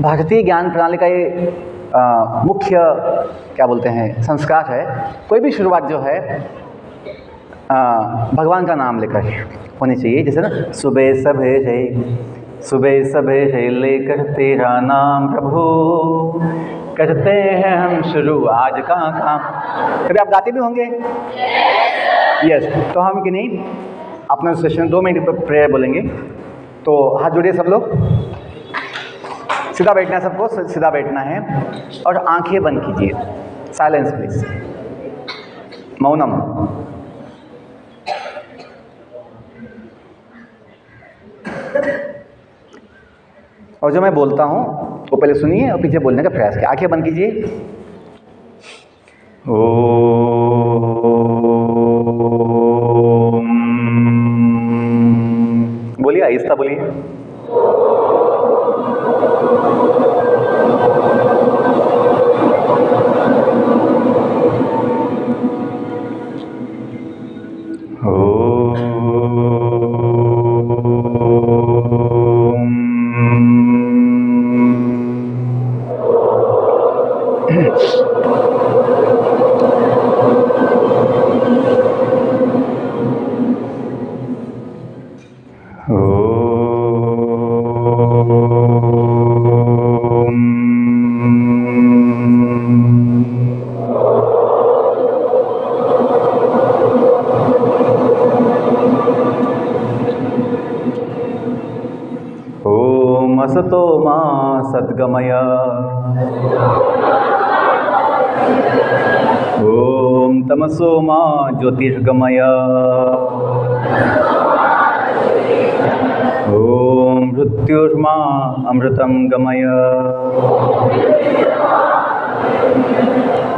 भारतीय ज्ञान प्रणाली का ये मुख्य क्या बोलते हैं संस्कार है, कोई भी शुरुआत जो है भगवान का नाम लेकर होनी चाहिए। जैसे ना सुबह सवेरे लेकर तेरा नाम प्रभु, करते हैं हम शुरू आज का काम। कभी आप गाते भी होंगे? यस। तो हम कि नहीं अपना सेशन 2 मिनट पर प्रेयर बोलेंगे। तो हाथ जोड़िए सब लोग, सीधा बैठना है, सबको सीधा बैठना है और आंखें बंद कीजिए। साइलेंस प्लीज, मौनम। और जो मैं बोलता हूँ वो पहले सुनिए और पीछे बोलने का प्रयास कीजिए। आंखें बंद कीजिए। बोलिए, आहिस्ता बोलिए। असतो मा सद्गमय, ओम तमसो मा ज्योतिर्गमय, ओम मृत्युर्मा अमृतं गमय,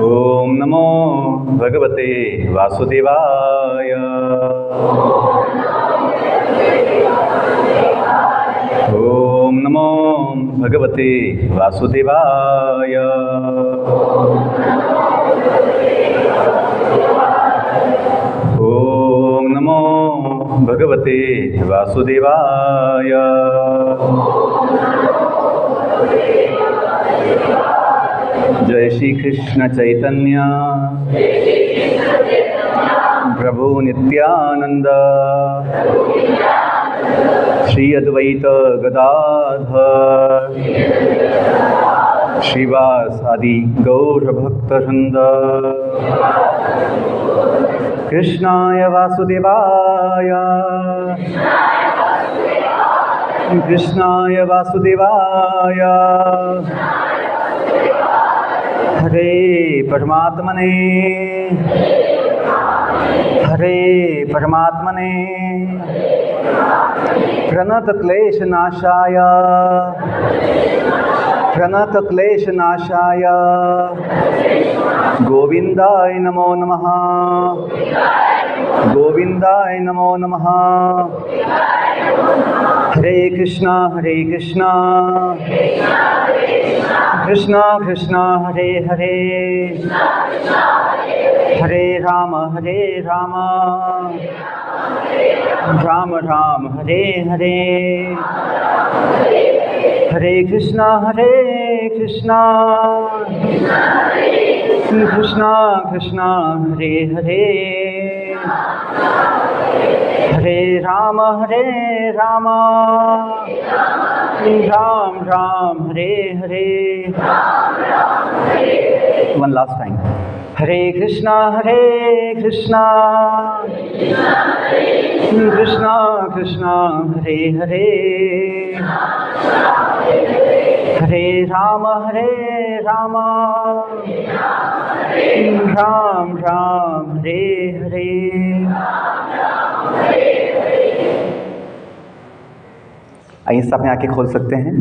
ओम नमो भगवते वासुदेवाय, ओम नमो भगवते वासुदेवाय। ओम नमो भगवते वासुदेवाय। जय श्री कृष्ण चैतन्य प्रभु नित्यानंद श्री अद्वैत गदाधर श्रीवास आदि गौर भक्तवृंद। कृष्णाय वासुदेवाय कृष्णाय वासुदेवाय। हरे परमात्मने हरे परमात्मने। प्रणत क्लेश नाशाय प्रणत क्लेश नाशाय गोविंदाय नमो नमः गोविंदाय नमो नमः। हरे कृष्णा कृष्णा कृष्णा हरे हरे हरे राम राम राम हरे हरे। हरे कृष्णा कृष्णा कृष्णा हरे हरे हरे राम राम राम हरे हरे। One last time. हरे कृष्णा कृष्णा कृष्णा हरे हरे हरे राम राम राम हरे हरे। आइए सब अपनी आंखें खोल सकते हैं।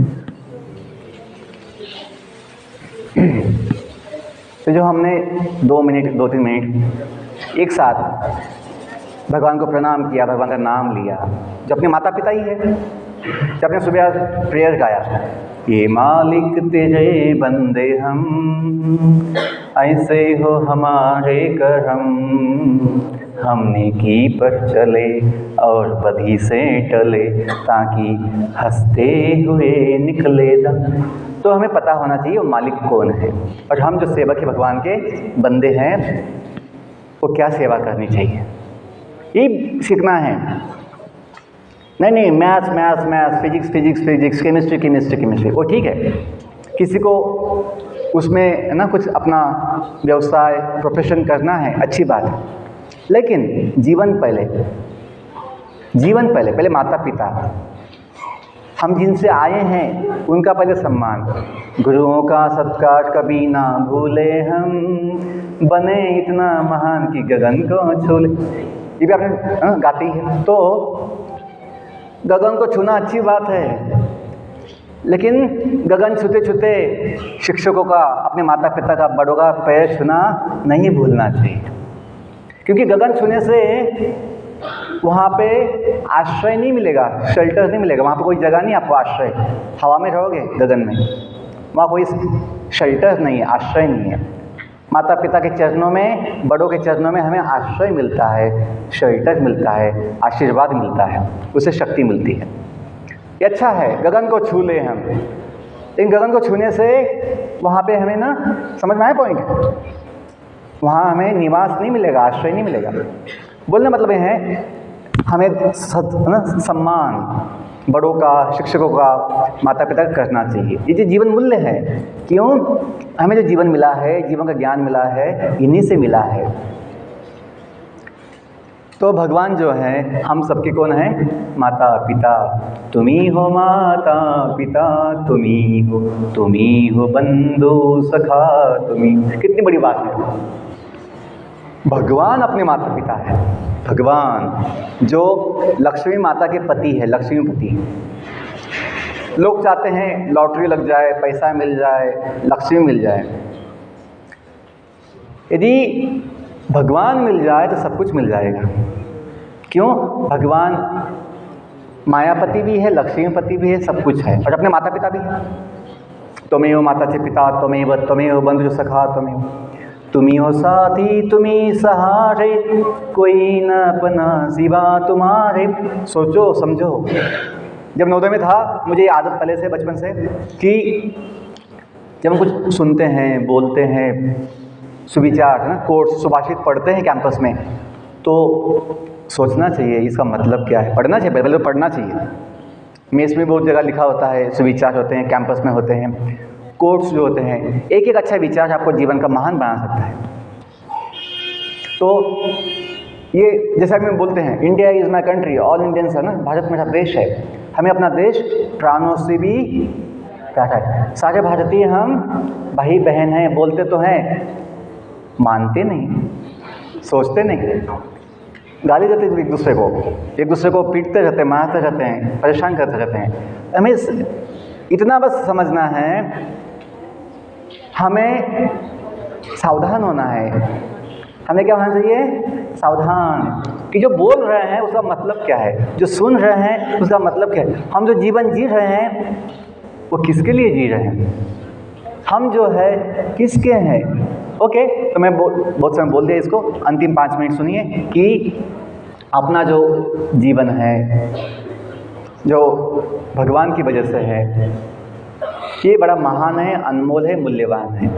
तो जो हमने 2-3 मिनट एक साथ भगवान को प्रणाम किया, भगवान का नाम लिया, जो अपने माता पिता ही है, जो अपने सुबह प्रेयर गाया, ये मालिक तेरे बंदे हम, ऐसे हो हमारे करम, हमने की पर चले और बदी से टले, ताकि हंसते हुए निकले दम। तो हमें पता होना चाहिए वो मालिक कौन है, और हम जो सेवक है भगवान के बंदे हैं, वो क्या सेवा करनी चाहिए, ये सीखना है। नहीं मैथ्स फिजिक्स केमिस्ट्री वो ठीक है, किसी को उसमें ना कुछ अपना व्यवसाय प्रोफेशन करना है, अच्छी बात है, लेकिन जीवन पहले माता पिता, हम जिनसे आए हैं उनका पहले सम्मान, गुरुओं का सत्कार कभी ना भूले हम, बने इतना महान कि गगन को छू ले, ये भी आपने गाती है। तो गगन को छूना अच्छी बात है, लेकिन गगन छूते छूते शिक्षकों का, अपने माता पिता का, बड़ों का पैर छूना नहीं भूलना चाहिए, क्योंकि गगन छूने से वहाँ पे आश्रय नहीं मिलेगा, शेल्टर नहीं मिलेगा, वहाँ पे कोई जगह नहीं आपको आश्रय, हवा में रहोगे गगन में, वहाँ कोई शेल्टर नहीं है, आश्रय नहीं है। माता पिता के चरणों में, बड़ों के चरणों में हमें आश्रय मिलता है, शेल्टर मिलता है, आशीर्वाद मिलता है, उससे शक्ति मिलती है। ये अच्छा है, गगन को छू ले हम, लेकिन गगन को छूने से वहाँ पे हमें ना, समझ में आया पॉइंट, वहाँ हमें निवास नहीं मिलेगा, आश्रय नहीं मिलेगा। बोलने मतलब ये है, हमें सम्मान बड़ों का, शिक्षकों का, माता पिता का करना चाहिए। ये जो जीवन मूल्य है, क्यों हमें जो जीवन मिला है, जीवन का ज्ञान मिला है, इन्हीं से मिला है। तो भगवान जो है हम सबके कौन है? माता पिता। तुम्ही हो माता पिता, तुम्ही हो बंधु सखा तुम्ही। कितनी बड़ी बात है, भगवान अपने माता पिता है। भगवान जो लक्ष्मी माता के पति है, लक्ष्मीपति। लोग चाहते हैं लॉटरी लग जाए, पैसा मिल जाए, लक्ष्मी मिल जाए। यदि भगवान मिल जाए तो सब कुछ मिल जाएगा। क्यों? भगवान मायापति भी है, लक्ष्मीपति भी है, सब कुछ है, और अपने माता पिता भी है। त्वमेव माता च पिता त्वमेव बंधु सखा त्वमेव, तुम्ही हो साथी तुम्ही सहारे, कोई न अपना सिवा तुम्हारे। सोचो समझो, जब नवोदय में था मुझे ये आदत पहले से बचपन से कि जब हम कुछ सुनते हैं, बोलते हैं, सुविचार ना, कोट्स, सुभाषित पढ़ते हैं कैंपस में, तो सोचना चाहिए इसका मतलब क्या है। पढ़ना चाहिए, पहले तो पढ़ना चाहिए। मेस में बहुत जगह लिखा होता है, सुविचार होते हैं, कैंपस में होते हैं, कोट्स जो होते हैं, एक एक अच्छा विचार आपको जीवन का महान बना सकता है। तो ये जैसा कि हम बोलते हैं, India is my country, all Indians है ना, भारत मेरा देश है। हमें अपना देश प्राणों से भी प्यारा है। सारे भारतीय हम भाई बहन हैं, बोलते तो हैं, मानते नहीं, सोचते नहीं, गाली देते एक दूसरे को पीटते रहते हैं, मारते रहते हैं, परेशान करते रहते हैं। हमें इतना बस समझना है, हमें सावधान होना है। हमें क्या होना चाहिए? सावधान, कि जो बोल रहे हैं उसका मतलब क्या है, जो सुन रहे हैं उसका मतलब क्या है, हम जो जीवन जी रहे हैं वो किसके लिए जी रहे हैं, हम जो है किसके हैं। ओके, तो मैं बहुत समय बोल दिया इसको, अंतिम 5 मिनट सुनिए कि अपना जो जीवन है, जो भगवान की वजह से है, ये बड़ा महान है, अनमोल है, मूल्यवान है।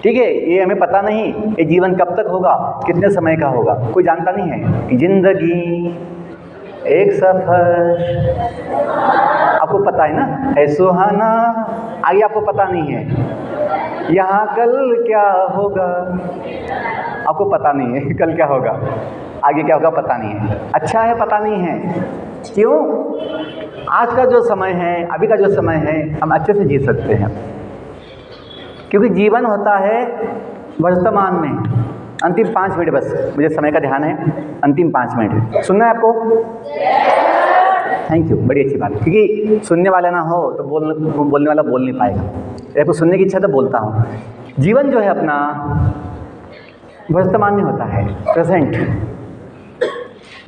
ठीक है, ये हमें पता नहीं ये जीवन कब तक होगा, कितने समय का होगा, कोई जानता नहीं है। जिंदगी एक सफर, आपको पता है ना, है सुहाना, आगे आपको पता नहीं है। यहाँ कल क्या होगा, आपको पता नहीं है कल क्या होगा, आगे क्या होगा पता नहीं है। अच्छा है पता नहीं है, क्यों? आज का जो समय है, अभी का जो समय है, हम अच्छे से जी सकते हैं, क्योंकि जीवन होता है वर्तमान में। अंतिम 5 मिनट बस, मुझे समय का ध्यान है, अंतिम 5 मिनट सुनना है आपको। थैंक यू, बड़ी अच्छी बात, क्योंकि सुनने वाला ना हो तो बोलने वाला बोल नहीं पाएगा। आपको सुनने की इच्छा तो बोलता हूँ। जीवन जो है अपना वर्तमान में होता है, प्रेजेंट।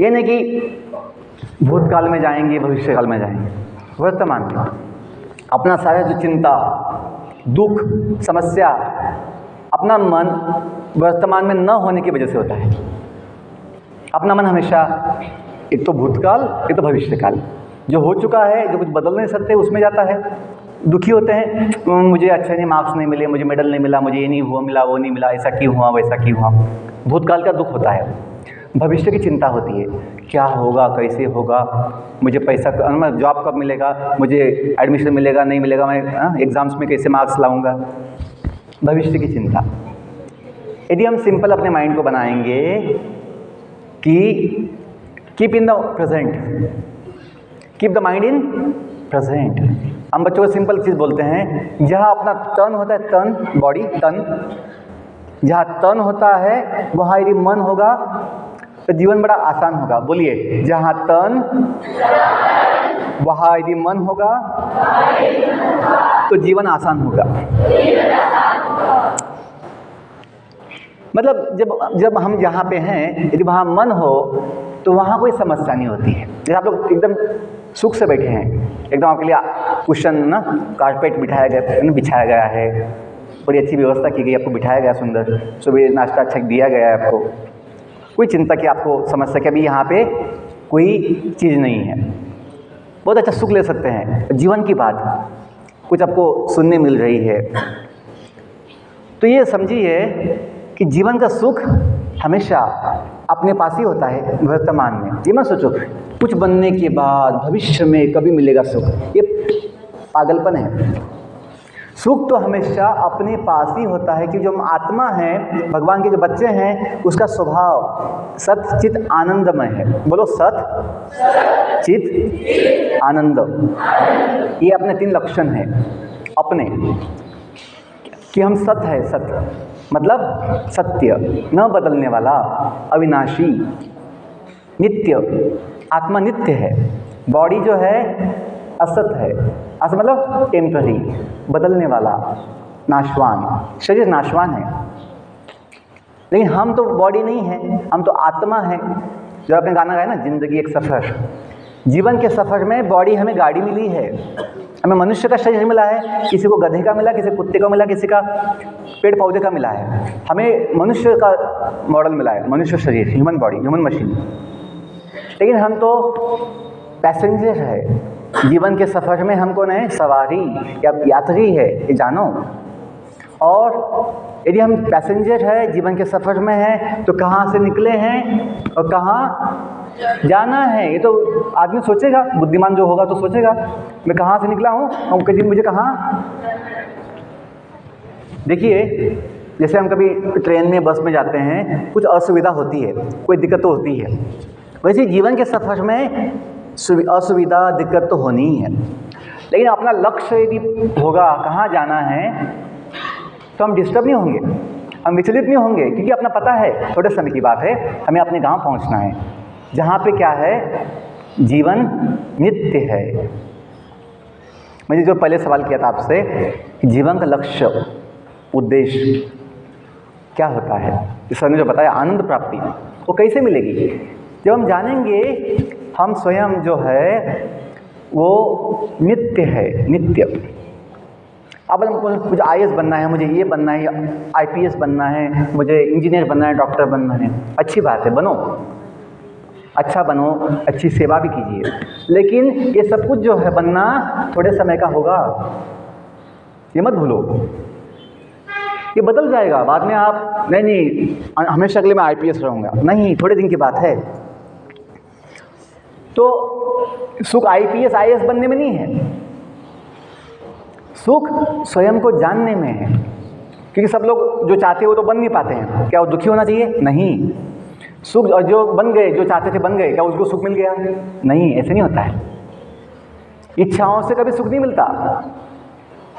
ये नहीं कि भूतकाल में जाएंगे, भविष्यकाल में जाएंगे, वर्तमान में। अपना सारा जो चिंता, दुख, समस्या, अपना मन वर्तमान में न होने की वजह से होता है। अपना मन हमेशा एक तो भूतकाल, एक तो भविष्यकाल, जो हो चुका है, जो कुछ बदल नहीं सकते, उसमें जाता है। दुखी होते हैं, मुझे अच्छे नहीं मार्क्स नहीं मिले, मुझे मेडल नहीं मिला, मुझे ये नहीं हुआ, मिला वो नहीं मिला, ऐसा क्यों हुआ, वैसा क्यों हुआ, भूतकाल का दुख होता है। भविष्य की चिंता होती है, क्या होगा, कैसे होगा, मुझे पैसा, जॉब कब मिलेगा, मुझे एडमिशन मिलेगा नहीं मिलेगा, मैं एग्ज़ाम्स में कैसे मार्क्स लाऊंगा, भविष्य की चिंता। यदि हम सिंपल अपने माइंड को बनाएंगे कि keep in the present, keep the mind in present. हम बच्चों को सिंपल चीज़ बोलते हैं, जहाँ अपना तन होता है, तन, बॉडी, तन, जहाँ तन होता है वहाँ यदि मन होगा तो जीवन बड़ा आसान होगा। बोलिए, जहाँ तन वहाँ यदि मन होगा तो जीवन आसान होगा। मतलब जब हम यहाँ पे हैं, यदि वहाँ मन हो तो वहाँ कोई समस्या नहीं होती है। जैसे आप लोग एकदम सुख से बैठे हैं, एकदम आपके लिए कुशन ना, कारपेट बिछाया गया है, बड़ी अच्छी व्यवस्था की गई, आपको बिठाया गया सुंदर, सुबह नाश्ता अच्छा दिया गया है आपको, कोई चिंता की आपको समस्या कि अभी यहाँ पे कोई चीज़ नहीं है, बहुत अच्छा सुख ले सकते हैं। जीवन की बात कुछ आपको सुनने मिल रही है, तो ये समझिए कि जीवन का सुख हमेशा अपने पास ही होता है, वर्तमान में। ये मत सोचो कुछ बनने के बाद भविष्य में कभी मिलेगा सुख, ये पागलपन है। सुख तो हमेशा अपने पास ही होता है, कि जो हम आत्मा हैं, भगवान के जो बच्चे हैं, उसका स्वभाव सत चित आनंदमय है। बोलो, सत चित आनंद, ये अपने 3 लक्षण हैं अपने, कि हम सत है। सत मतलब सत्य, न बदलने वाला, अविनाशी, नित्य। आत्मा नित्य है, बॉडी जो है असत है। असत मतलब टेम्पररी, बदलने वाला, नाशवान, शरीर नाशवान है। लेकिन हम तो बॉडी नहीं है, हम तो आत्मा है। जो आपने गाना गाया ना, जिंदगी एक सफ़र, जीवन के सफ़र में बॉडी हमें गाड़ी मिली है, हमें मनुष्य का शरीर मिला है, किसी को गधे का मिला, किसी कुत्ते का मिला, किसी का पेड़ पौधे का मिला है। हमें मनुष्य का मॉडल मिला है, मनुष्य शरीर, ह्यूमन बॉडी, ह्यूमन मशीन। लेकिन हम तो पैसेंजर है जीवन के सफ़र में, हम कौन है? सवारी या यात्री है, ये जानो। और यदि हम पैसेंजर है, जीवन के सफ़र में है, तो कहाँ से निकले हैं और कहाँ जाना है? ये तो आदमी सोचेगा, बुद्धिमान जो होगा तो सोचेगा मैं कहाँ से निकला हूँ और कभी मुझे कहाँ। देखिए, जैसे हम कभी ट्रेन में, बस में जाते हैं, कुछ असुविधा होती है, कोई दिक्कत तो होती है। वैसे जीवन के सफ़र में असुविधा, दिक्कत तो होनी ही है। लेकिन अपना लक्ष्य यदि होगा कहाँ जाना है, तो हम डिस्टर्ब नहीं होंगे, हम विचलित नहीं होंगे, क्योंकि अपना पता है थोड़े समय की बात है, हमें अपने गांव पहुंचना है, जहाँ पे क्या है? जीवन नित्य है। मैंने जो पहले सवाल किया था आपसे, जीवन का लक्ष्य, उद्देश्य क्या होता है, इस सर ने जो बताया आनंद प्राप्ति, वो कैसे मिलेगी? जब हम जानेंगे हम स्वयं जो है वो नित्य है, नित्य। अब मुझे IAS बनना है, मुझे ये बनना है, IPS बनना है, मुझे इंजीनियर बनना है, डॉक्टर बनना है, अच्छी बात है, बनो, अच्छा बनो, अच्छी सेवा भी कीजिए। लेकिन ये सब कुछ जो है बनना थोड़े समय का होगा, ये मत भूलो, ये बदल जाएगा बाद में। आप नहीं हमेशा अगले मैं IPS रहूँगा, नहीं, थोड़े दिन की बात है। तो सुख IPS IAS बनने में नहीं है, सुख स्वयं को जानने में है। क्योंकि सब लोग जो चाहते हैं वो तो बन नहीं पाते हैं। क्या वो दुखी होना चाहिए? नहीं। सुख जो बन गए, जो चाहते थे बन गए, क्या उसको सुख मिल गया? नहीं, ऐसे नहीं होता है। इच्छाओं से कभी सुख नहीं मिलता।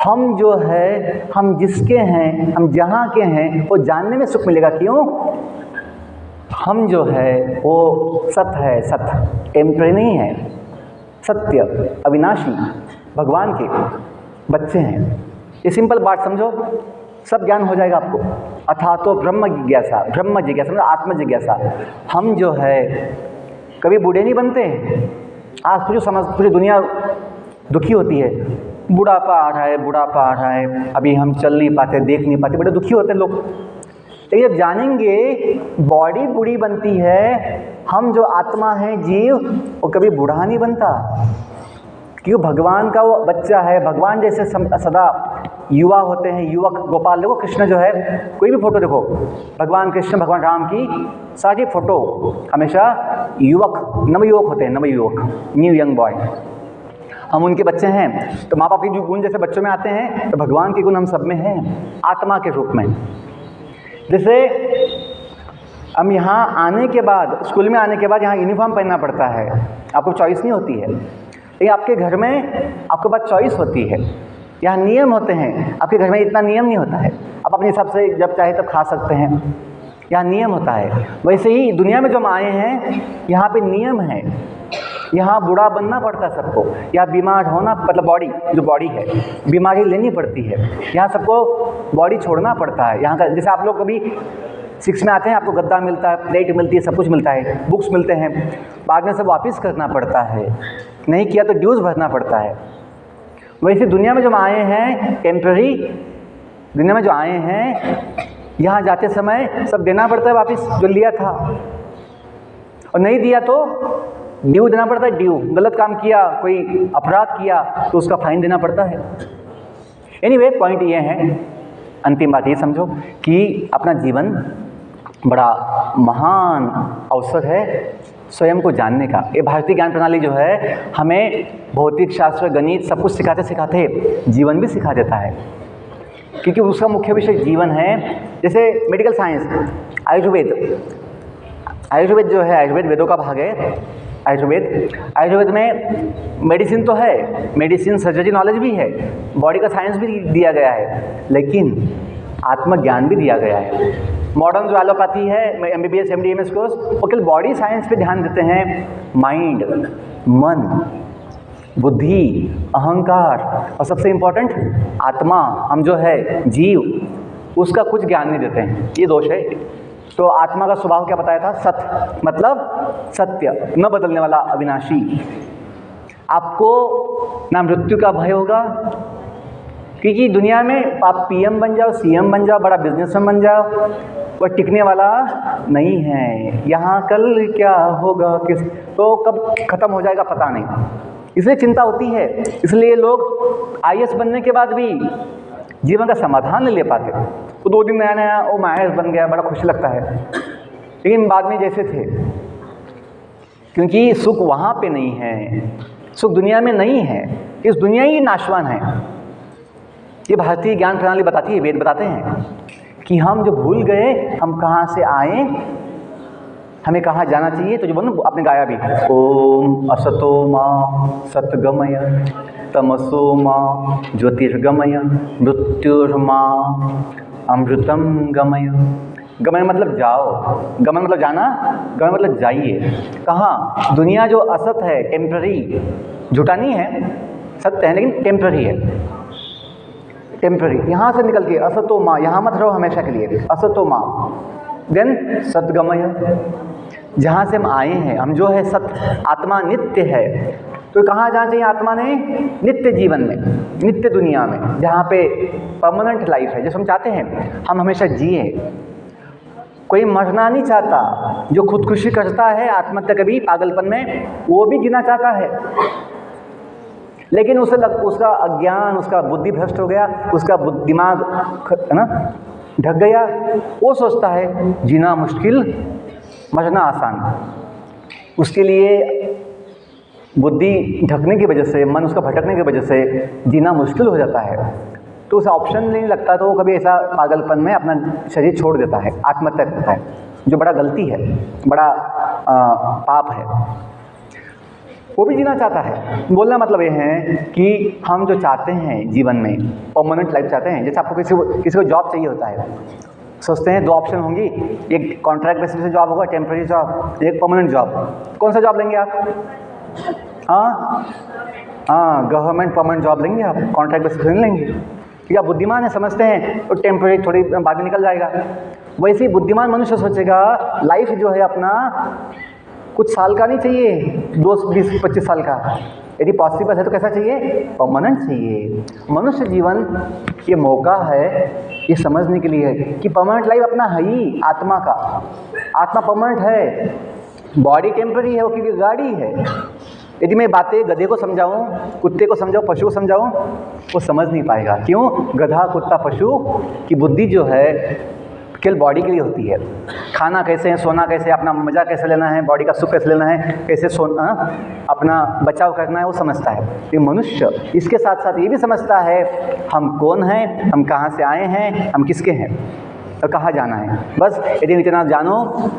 हम जो है, हम जिसके हैं, हम जहाँ के हैं, वो जानने में सुख मिलेगा। क्यों? हम जो है वो सत्य है, सत्य टेम्परेरी नहीं है, सत्य अविनाशी भगवान के बच्चे हैं। ये सिंपल बात समझो, सब ज्ञान हो जाएगा आपको। अथा तो ब्रह्म जिज्ञासा, ब्रह्म जिज्ञासा मतलब आत्म जिज्ञासा। हम जो है कभी बूढ़े नहीं बनते। आज पूरी दुनिया दुखी होती है, बुढ़ापा आ रहा है, बुढ़ापा आ रहा है, अभी हम चल नहीं पाते, देख नहीं पाते, बड़े दुखी होते हैं लोग। लेकिन जब जानेंगे बॉडी बूढ़ी बनती है, हम जो आत्मा है, जीव, वो कभी बूढ़ा नहीं बनता। क्यों? भगवान का वो बच्चा है। भगवान जैसे सदा युवा होते हैं, युवक। गोपाल देखो, कृष्ण जो है, कोई भी फोटो देखो, भगवान कृष्ण, भगवान राम की सारी फोटो हमेशा युवक, नवयुवक होते हैं, नवयुवक, न्यू यंग बॉय। हम उनके बच्चे हैं, तो माँ बाप के जो गुण जैसे बच्चों में आते हैं, तो भगवान के गुण हम सब में हैं, आत्मा के रूप में। जैसे हम यहाँ आने के बाद, स्कूल में आने के बाद यहाँ यूनिफॉर्म पहनना पड़ता है, आपको चॉइस नहीं होती है। लेकिन आपके घर में आपके पास चॉइस होती है, यहाँ नियम होते हैं। आपके घर में इतना नियम नहीं होता है, आप अपने हिसाब से जब चाहे तब खा सकते हैं, यहाँ नियम होता है। वैसे ही दुनिया में जो हम आए हैं, यहाँ पे नियम है। यहाँ बूढ़ा बनना पड़ता है सबको, यहाँ बीमार होना, मतलब बॉडी जो बॉडी है, बीमारी लेनी पड़ती है। यहाँ सबको बॉडी छोड़ना पड़ता है। यहाँ का जैसे आप लोग कभी 6 में आते हैं, आपको गद्दा मिलता है, प्लेट मिलती है, सब कुछ मिलता है, बुक्स मिलते हैं, बाद में सब वापस करना पड़ता है, नहीं किया तो ड्यूज़ भरना पड़ता है। वैसे दुनिया में जो आए हैं, टेम्पररी दुनिया में जो आए हैं, यहाँ जाते समय सब देना पड़ता है वापस जो लिया था, और नहीं दिया तो ड्यू देना पड़ता है। ड्यू, गलत काम किया, कोई अपराध किया तो उसका फाइन देना पड़ता है। एनीवे, पॉइंट ये है, अंतिम बात ये समझो कि अपना जीवन बड़ा महान अवसर है स्वयं को जानने का। ये भारतीय ज्ञान प्रणाली जो है हमें भौतिक शास्त्र, गणित सब कुछ सिखाते सिखाते जीवन भी सिखा देता है, क्योंकि उसका मुख्य विषय जीवन है। जैसे मेडिकल साइंस, आयुर्वेद जो है, आयुर्वेद वेदों का भाग है। आयुर्वेद में मेडिसिन तो है, मेडिसिन सर्जरी नॉलेज भी है, बॉडी का साइंस भी दिया गया है, लेकिन आत्मज्ञान भी दिया गया है। मॉडर्न जो एलोपैथी है, MBBS MD MS कोर्स, वो केवल बॉडी साइंस पे ध्यान देते हैं। माइंड, मन, बुद्धि, अहंकार और सबसे इम्पोर्टेंट आत्मा, हम जो है जीव, उसका कुछ ज्ञान नहीं देते हैं। ये दोष है। तो आत्मा का स्वभाव क्या बताया था? सत्य, मतलब सत्य, न बदलने वाला, अविनाशी। आपको ना मृत्यु का भय होगा, क्योंकि दुनिया में आप पीएम बन जाओ, सीएम बन जाओ, बड़ा बिजनेसमैन बन जाओ, वह टिकने वाला नहीं है। यहाँ कल क्या होगा, किस तो कब खत्म हो जाएगा पता नहीं, इसलिए चिंता होती है। इसलिए लोग आईएएस बनने के बाद भी जीवन का समाधान नहीं ले पाते। वो 2 दिन नया नया वो आईएएस बन गया, बड़ा खुश लगता है, लेकिन बाद में जैसे थे, क्योंकि सुख वहाँ पे नहीं है, सुख दुनिया में नहीं है, इस दुनिया ही नाशवान है। ये भारतीय ज्ञान प्रणाली बताती है, वेद बताते हैं कि हम जो भूल गए हम कहाँ से आए, हमें कहाँ जाना चाहिए। तो जो बोलो आपने गाया भी, ओम असतो मां सतगमय तमसो मां ज्योतिर्गमय मृत्युर्मां अमृतम गमय। गमय मतलब जाओ, गमन मतलब जाना, गमन मतलब जाइए। कहाँ? दुनिया जो असत है, टेम्पररी, झूठा नहीं है, सत्य है लेकिन टेम्पररी है, टेम्पररी। यहाँ से निकल के असतो माँ, यहाँ मत रहो हमेशा के लिए, असतो माँ देन सतगमय, जहाँ से हम आए हैं, हम जो है सत, आत्मा नित्य है। तो कहाँ जाना चाहिए आत्मा ने? नित्य जीवन में, नित्य दुनिया में, जहाँ पे परमानेंट लाइफ है, जैसे हम चाहते हैं हम हमेशा जिए। कोई मरना नहीं चाहता, जो खुदकुशी करता है आत्महत्या कभी पागलपन में, वो भी जीना चाहता है, लेकिन उसे उसका अज्ञान, उसका बुद्धि भ्रष्ट हो गया, उसका दिमाग है ना ढक गया, वो सोचता है जीना मुश्किल मरना आसान। उसके लिए बुद्धि ढकने की वजह से, मन उसका भटकने की वजह से जीना मुश्किल हो जाता है, तो उसे ऑप्शन नहीं लगता, तो वो कभी ऐसा पागलपन में अपना शरीर छोड़ देता है, आत्महत्या करता है, जो बड़ा गलती है, बड़ा पाप है। वो भी जीना चाहता है। बोलना मतलब ये है कि हम जो चाहते हैं जीवन में, परमानेंट लाइफ चाहते हैं। जैसे आपको किसी को जॉब चाहिए होता है, सोचते हैं 2 ऑप्शन होंगी, एक कॉन्ट्रैक्ट बेसिस पे जॉब होगा, टेम्पररी जॉब, एक परमानेंट जॉब। कौन सा जॉब लेंगे आप? हाँ, गवर्नमेंट परमानेंट जॉब लेंगे आप, कॉन्ट्रैक्ट बेसिस पे नहीं लेंगे। या बुद्धिमान है, समझते हैं तो टेम्पररी थोड़ी बाद में निकल जाएगा। वैसे ही बुद्धिमान मनुष्य सोचेगा लाइफ जो है अपना कुछ साल का नहीं चाहिए, 20-25 साल का, यदि पॉसिबल है तो कैसा चाहिए? परमानेंट चाहिए। मनुष्य जीवन ये मौका है ये समझने के लिए कि परमानेंट लाइफ अपना है ही, आत्मा का, आत्मा परमानेंट है, बॉडी टेम्पररी है, वो क्योंकि गाड़ी है। यदि मैं बातें गधे को समझाऊं, कुत्ते को समझाऊं, पशु को समझाऊं, वो समझ नहीं पाएगा। क्यों? गधा, कुत्ता, पशु की बुद्धि जो है केवल बॉडी के लिए होती है। खाना कैसे है, सोना कैसे, अपना मज़ा कैसे लेना है, बॉडी का सुख कैसे लेना है, कैसे सोना, अपना बचाव करना है, वो समझता है। ये मनुष्य इसके साथ साथ ये भी समझता है हम कौन हैं, हम कहाँ से आए हैं, हम किसके हैं और कहाँ जाना है। बस यदि इतना जानो,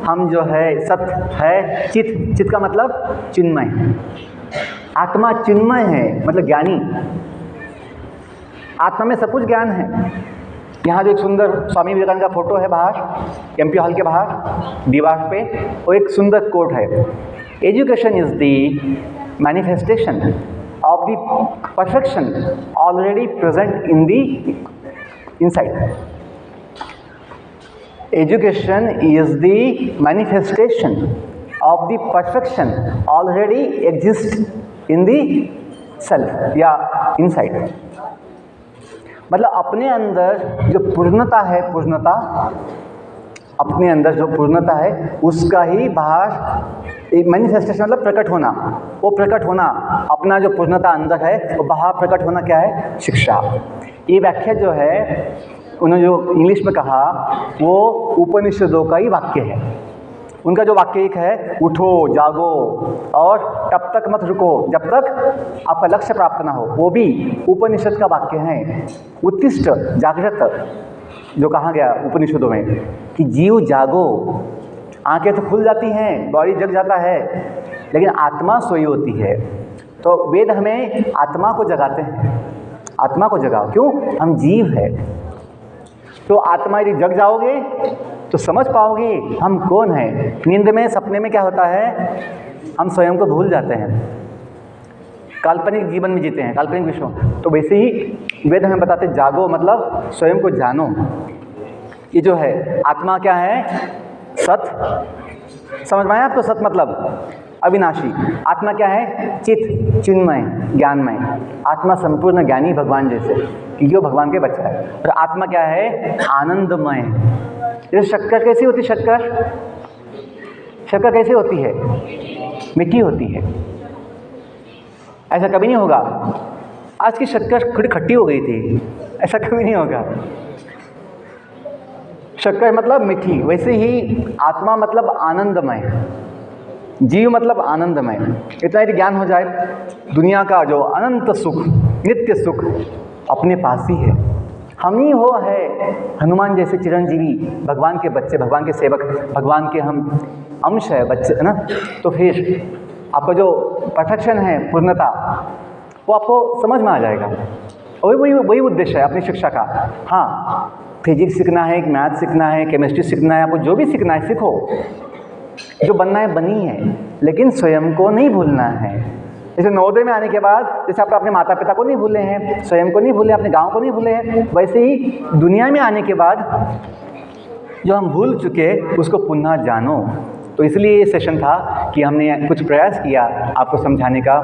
हम जो है सत्य है, चित का मतलब चिन्मय, आत्मा चिन्मय है, मतलब ज्ञानी। आत्मा में सब कुछ ज्ञान है। यहाँ जो एक सुंदर स्वामी विवेकानंद का फोटो है बाहर, एमपी हॉल के बाहर दीवार पे, वो एक सुंदर कोट है, education is the manifestation of the perfection already present in the inside. Education is the manifestation of the perfection already exists in the self या inside। मतलब अपने अंदर जो पूर्णता है, पूर्णता अपने अंदर जो पूर्णता है उसका ही बाहर एक मैनिफेस्टेशन मतलब प्रकट होना। वो प्रकट होना, अपना जो पूर्णता अंदर है वो बाहर प्रकट होना क्या है? शिक्षा। ये व्याख्या जो है उन्होंने जो इंग्लिश में कहा वो उपनिषदों का ही वाक्य है। उनका जो वाक्य एक है, उठो जागो और तब तक मत रुको जब तक आपका लक्ष्य प्राप्त ना हो, वो भी उपनिषद का वाक्य है। उत्तिष्ठ, जागृत, जो कहा गया उपनिषदों में कि जीव जागो। आंखें तो खुल जाती हैं, बॉडी जग जाता है, लेकिन आत्मा सोई होती है। तो वेद हमें आत्मा को जगाते हैं, आत्मा को जगाओ। क्यों? हम जीव है। तो आत्मा यदि जग जाओगे तो समझ पाओगे हम कौन हैं। नींद में, सपने में क्या होता है? हम स्वयं को भूल जाते हैं, काल्पनिक जीवन में जीते हैं, काल्पनिक विश्व। तो वैसे ही वेद हमें बताते जागो मतलब स्वयं को जानो। ये जो है आत्मा क्या है? सत। समझ में आया आपको? सत मतलब अविनाशी। आत्मा क्या है? चित, चिन्मय, ज्ञानमय। आत्मा संपूर्ण ज्ञानी भगवान जैसे, क्योंकि वो भगवान के बच्चा है। और आत्मा क्या है? आनंदमय। जैसे शक्कर कैसी होती? शक्कर कैसी होती है? मीठी होती है। ऐसा कभी नहीं होगा आज की शक्कर थोड़ी खट्टी हो गई थी, ऐसा कभी नहीं होगा। शक्कर मतलब मीठी, वैसे ही आत्मा मतलब आनंदमय, जीव मतलब आनंदमय। इतना यदि ज्ञान हो जाए, दुनिया का जो अनंत सुख, नित्य सुख अपने पास ही है। हम ही वो है हनुमान जैसे चिरंजीवी, भगवान के बच्चे, भगवान के सेवक, भगवान के हम अंश है, बच्चे है ना। तो फिर आपका जो परफेक्शन है, पूर्णता, वो आपको समझ में आ जाएगा। और वही उद्देश्य है अपनी शिक्षा का। हाँ, फिजिक्स सीखना है, मैथ सीखना है, केमिस्ट्री सीखना है, आपको जो भी सीखना है सीखो, जो बनना है बनी है, लेकिन स्वयं को नहीं भूलना है। जैसे नवोदय में आने के बाद, जैसे आप अपने माता पिता को नहीं भूले हैं, स्वयं को नहीं भूले, अपने गांव को नहीं भूले हैं, वैसे ही दुनिया में आने के बाद जो हम भूल चुके उसको पुनः जानो। तो इसलिए ये सेशन था कि हमने कुछ प्रयास किया आपको समझाने का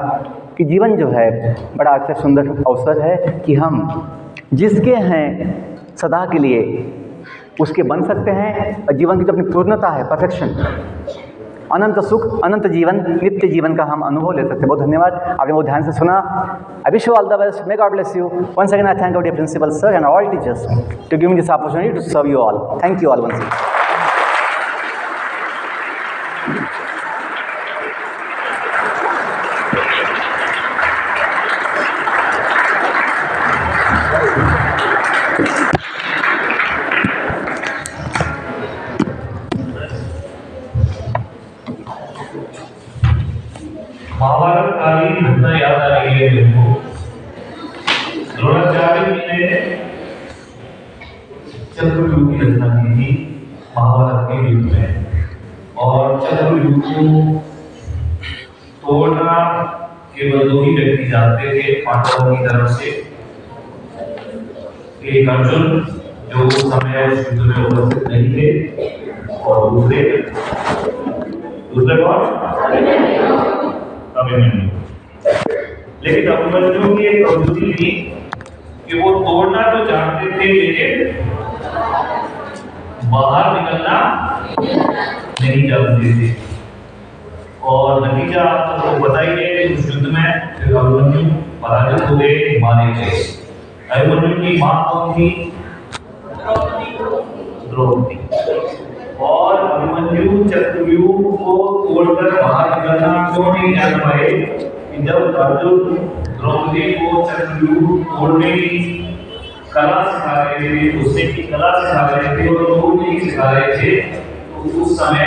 कि जीवन जो है बड़ा अच्छा सुंदर अवसर है कि हम जिसके हैं सदा के लिए उसके बन सकते हैं। और जीवन की जो अपनी पूर्णता है, परफेक्शन, अनंत सुख, अनंत जीवन, नित्य जीवन का हम अनुभव ले सकते हैं। बहुत धन्यवाद, आपने बहुत ध्यान से सुना। I wish you all the best, may God bless you. Once again I thank our dear principal sir and all teachers to give me this opportunity to serve you all. Thank you all once again. Mahabharata कालीन घटना याद आ रही है मेरे को। द्रोणाचार्य जी ने चक्रव्यूह की रचना की थी महाभारत के युद्ध में, और चक्रव्यूह को तोड़ना केवल दो ही व्यक्ति जानते थे पांडवों की तरफ से। एक अर्जुन, जो उस समय उस युद्ध में उपस्थित नहीं थे, और दूसरे कौन? अभिमन्यु। लेकिन अभिमन्यु की एक कमजोरी थी कि वो तोड़ना तो जानते थे, लेकिन बाहर निकलना नहीं जानते थे। और नतीजा आप सबको पता ही है, उस युद्ध में अभिमन्यु पराजित हो गए, मारे गए। अभिमन्यु की मां कौन थी? द्रौपदी। और अभिमन्यु चक्रव्यूह को तोड़कर बाहर निकलना क्यों नहीं जान पाए कि जब अर्जुन द्रौपदी को चक्रव्यूह तोड़ने की कला सिखा रहे थे, उससे की कला सिखा रहे थे और तोड़ने नहीं सिखा रहे थे, तो उस समय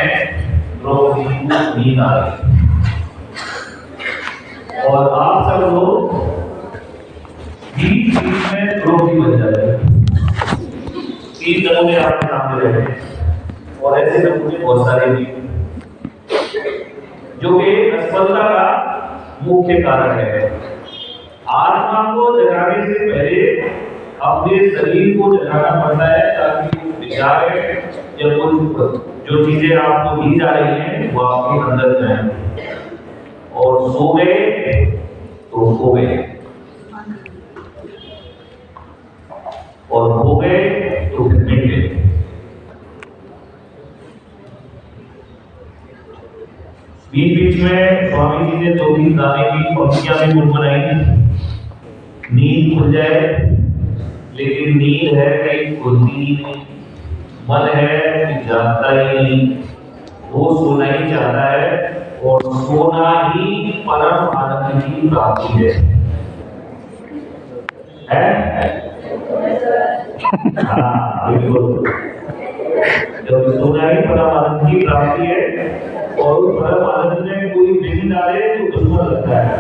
द्रौपदी को नींद आ रही। और आप सब लोग बीच बीच में द्रौपदी बन जाए। 3 नमूने आपके सामने रहे, और ऐसे नमूने बहुत सारे भी, जो कि असफलता का मुख्य कारण है। आत्मा को जगाने से पहले अपने शरीर को जगाना पड़ता है, ताकि वो विचार या जो चीजें आपको दी जा रही हैं वो आपके अंदर जाए। और सो गए तो सो गए, और हो गए तो फिर मिट गए। बीच बीच में स्वामी जी ने 2-3 गाने की पंक्तियां भी गुनगुनाई। नींद खुल जाए, लेकिन नींद है कहीं खुलती ही नहीं, मन है कि जागता ही नहीं, वो सोना ही चाहता है, और सोना ही परम आनंद की प्राप्ति है। हाँ बिल्कुल, जब सोना ही परम आनंद की प्राप्ति है, और उस परम आनंद में कोई विघ्न डाले तो दुश्मन लगता है।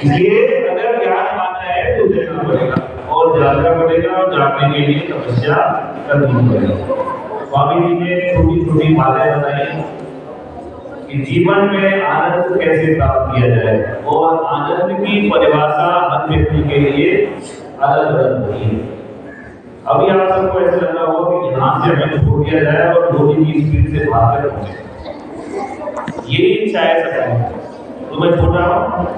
ये अगर ज्ञान मानना है तो देखना पड़ेगा, और जानना पड़ेगा, और जानने के लिए तपस्या करनी पड़ेगी। स्वामी जी ने छोटी छोटी बातें बताई कि जीवन में आनंद कैसे प्राप्त किया जाए, और आनंद की परिभाषा हर व्यक्ति के लिए अलग अलग होती है। अभी आप सबको ऐसा लग रहा होगा कि यहाँ से हमें छोड़ दिया जाए और गोली की स्पीड से भाग कर यही इच्छा है सबकी। तो मैं छोटा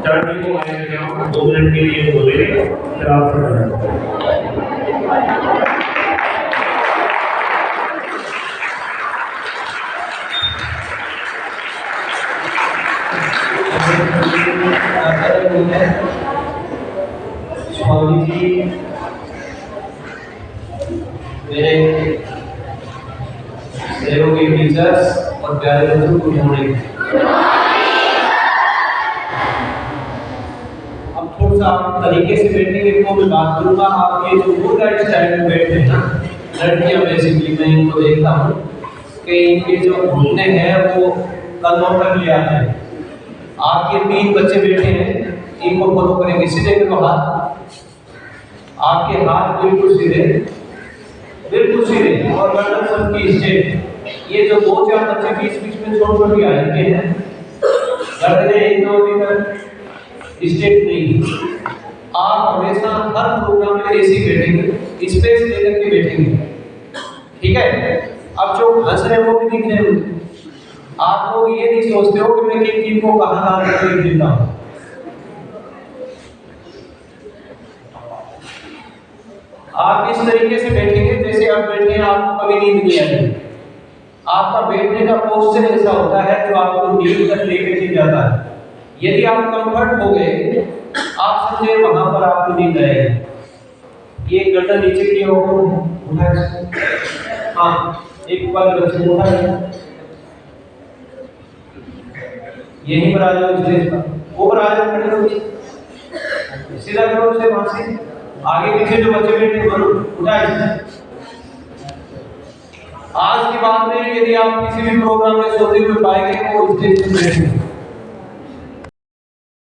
चरण को आगे लेके आऊँ, 2 मिनट के लिए बोलेंगे, फिर आप स्वामी जी, मेरे सहयोगी टीचर्स और प्यारे बच्चों को मॉर्निंग। अब थोड़ा सा आप तरीके से बैठेंगे तो मैं बात करूंगा। आप ये जो गुड लाइफ स्टाइल में बैठते हैं ना, लड़कियां बेसिकली मैं इनको देखता हूँ कि इनके जो घूमने हैं वो कदमों पर ले आते हैं। आपके 3 बच्चे बैठे हैं, इनको फॉलो करेंगे। सीधे करो हाथ, आपके हाथ बिल्कुल सीधे, बिल्कुल सीधे, और गर्दन सबकी स्ट्रेट। ये जो 2-4 बच्चे बीच में छोड़ के आएंगे हैं, गर्दन 1-2 मीटर स्ट्रेट नहीं। आप हमेशा हर प्रोग्राम में ऐसे बैठेंगे, स्पेस लेकर के बैठेंगे, ठीक है। अब जो हंस रहे हैं वो भी दिख रहे हैं। आप लोग ये नहीं सोचते हो कि मैं किन किन को कहाँ लिख देता हूँ। आप इस तरीके से बैठेंगे जैसे आप बैठे हैं, आपको कभी नींद नहीं आएगी। आपका बैठने का पोस्चर ऐसा होता है जो आपको नींद तक लेकर के जाता है। यदि आप कंफर्ट हो गए, आप समझे वहां पर आपको नींद आएगी। ये गर्दन नीचे की ओर उठाए, हाँ, एक बार बच्चे को उठाए, यहीं पर आ जाओ, स्टेज पर ऊपर आ जाओ, खड़े हो, सीधा करो उसे, वहां से आगे पीछे जो बच्चे बैठे हैं उठाए। आज के बाद में यदि आप किसी भी प्रोग्राम में सोते हुए पाएंगे तो स्टेज पर बैठेंगे।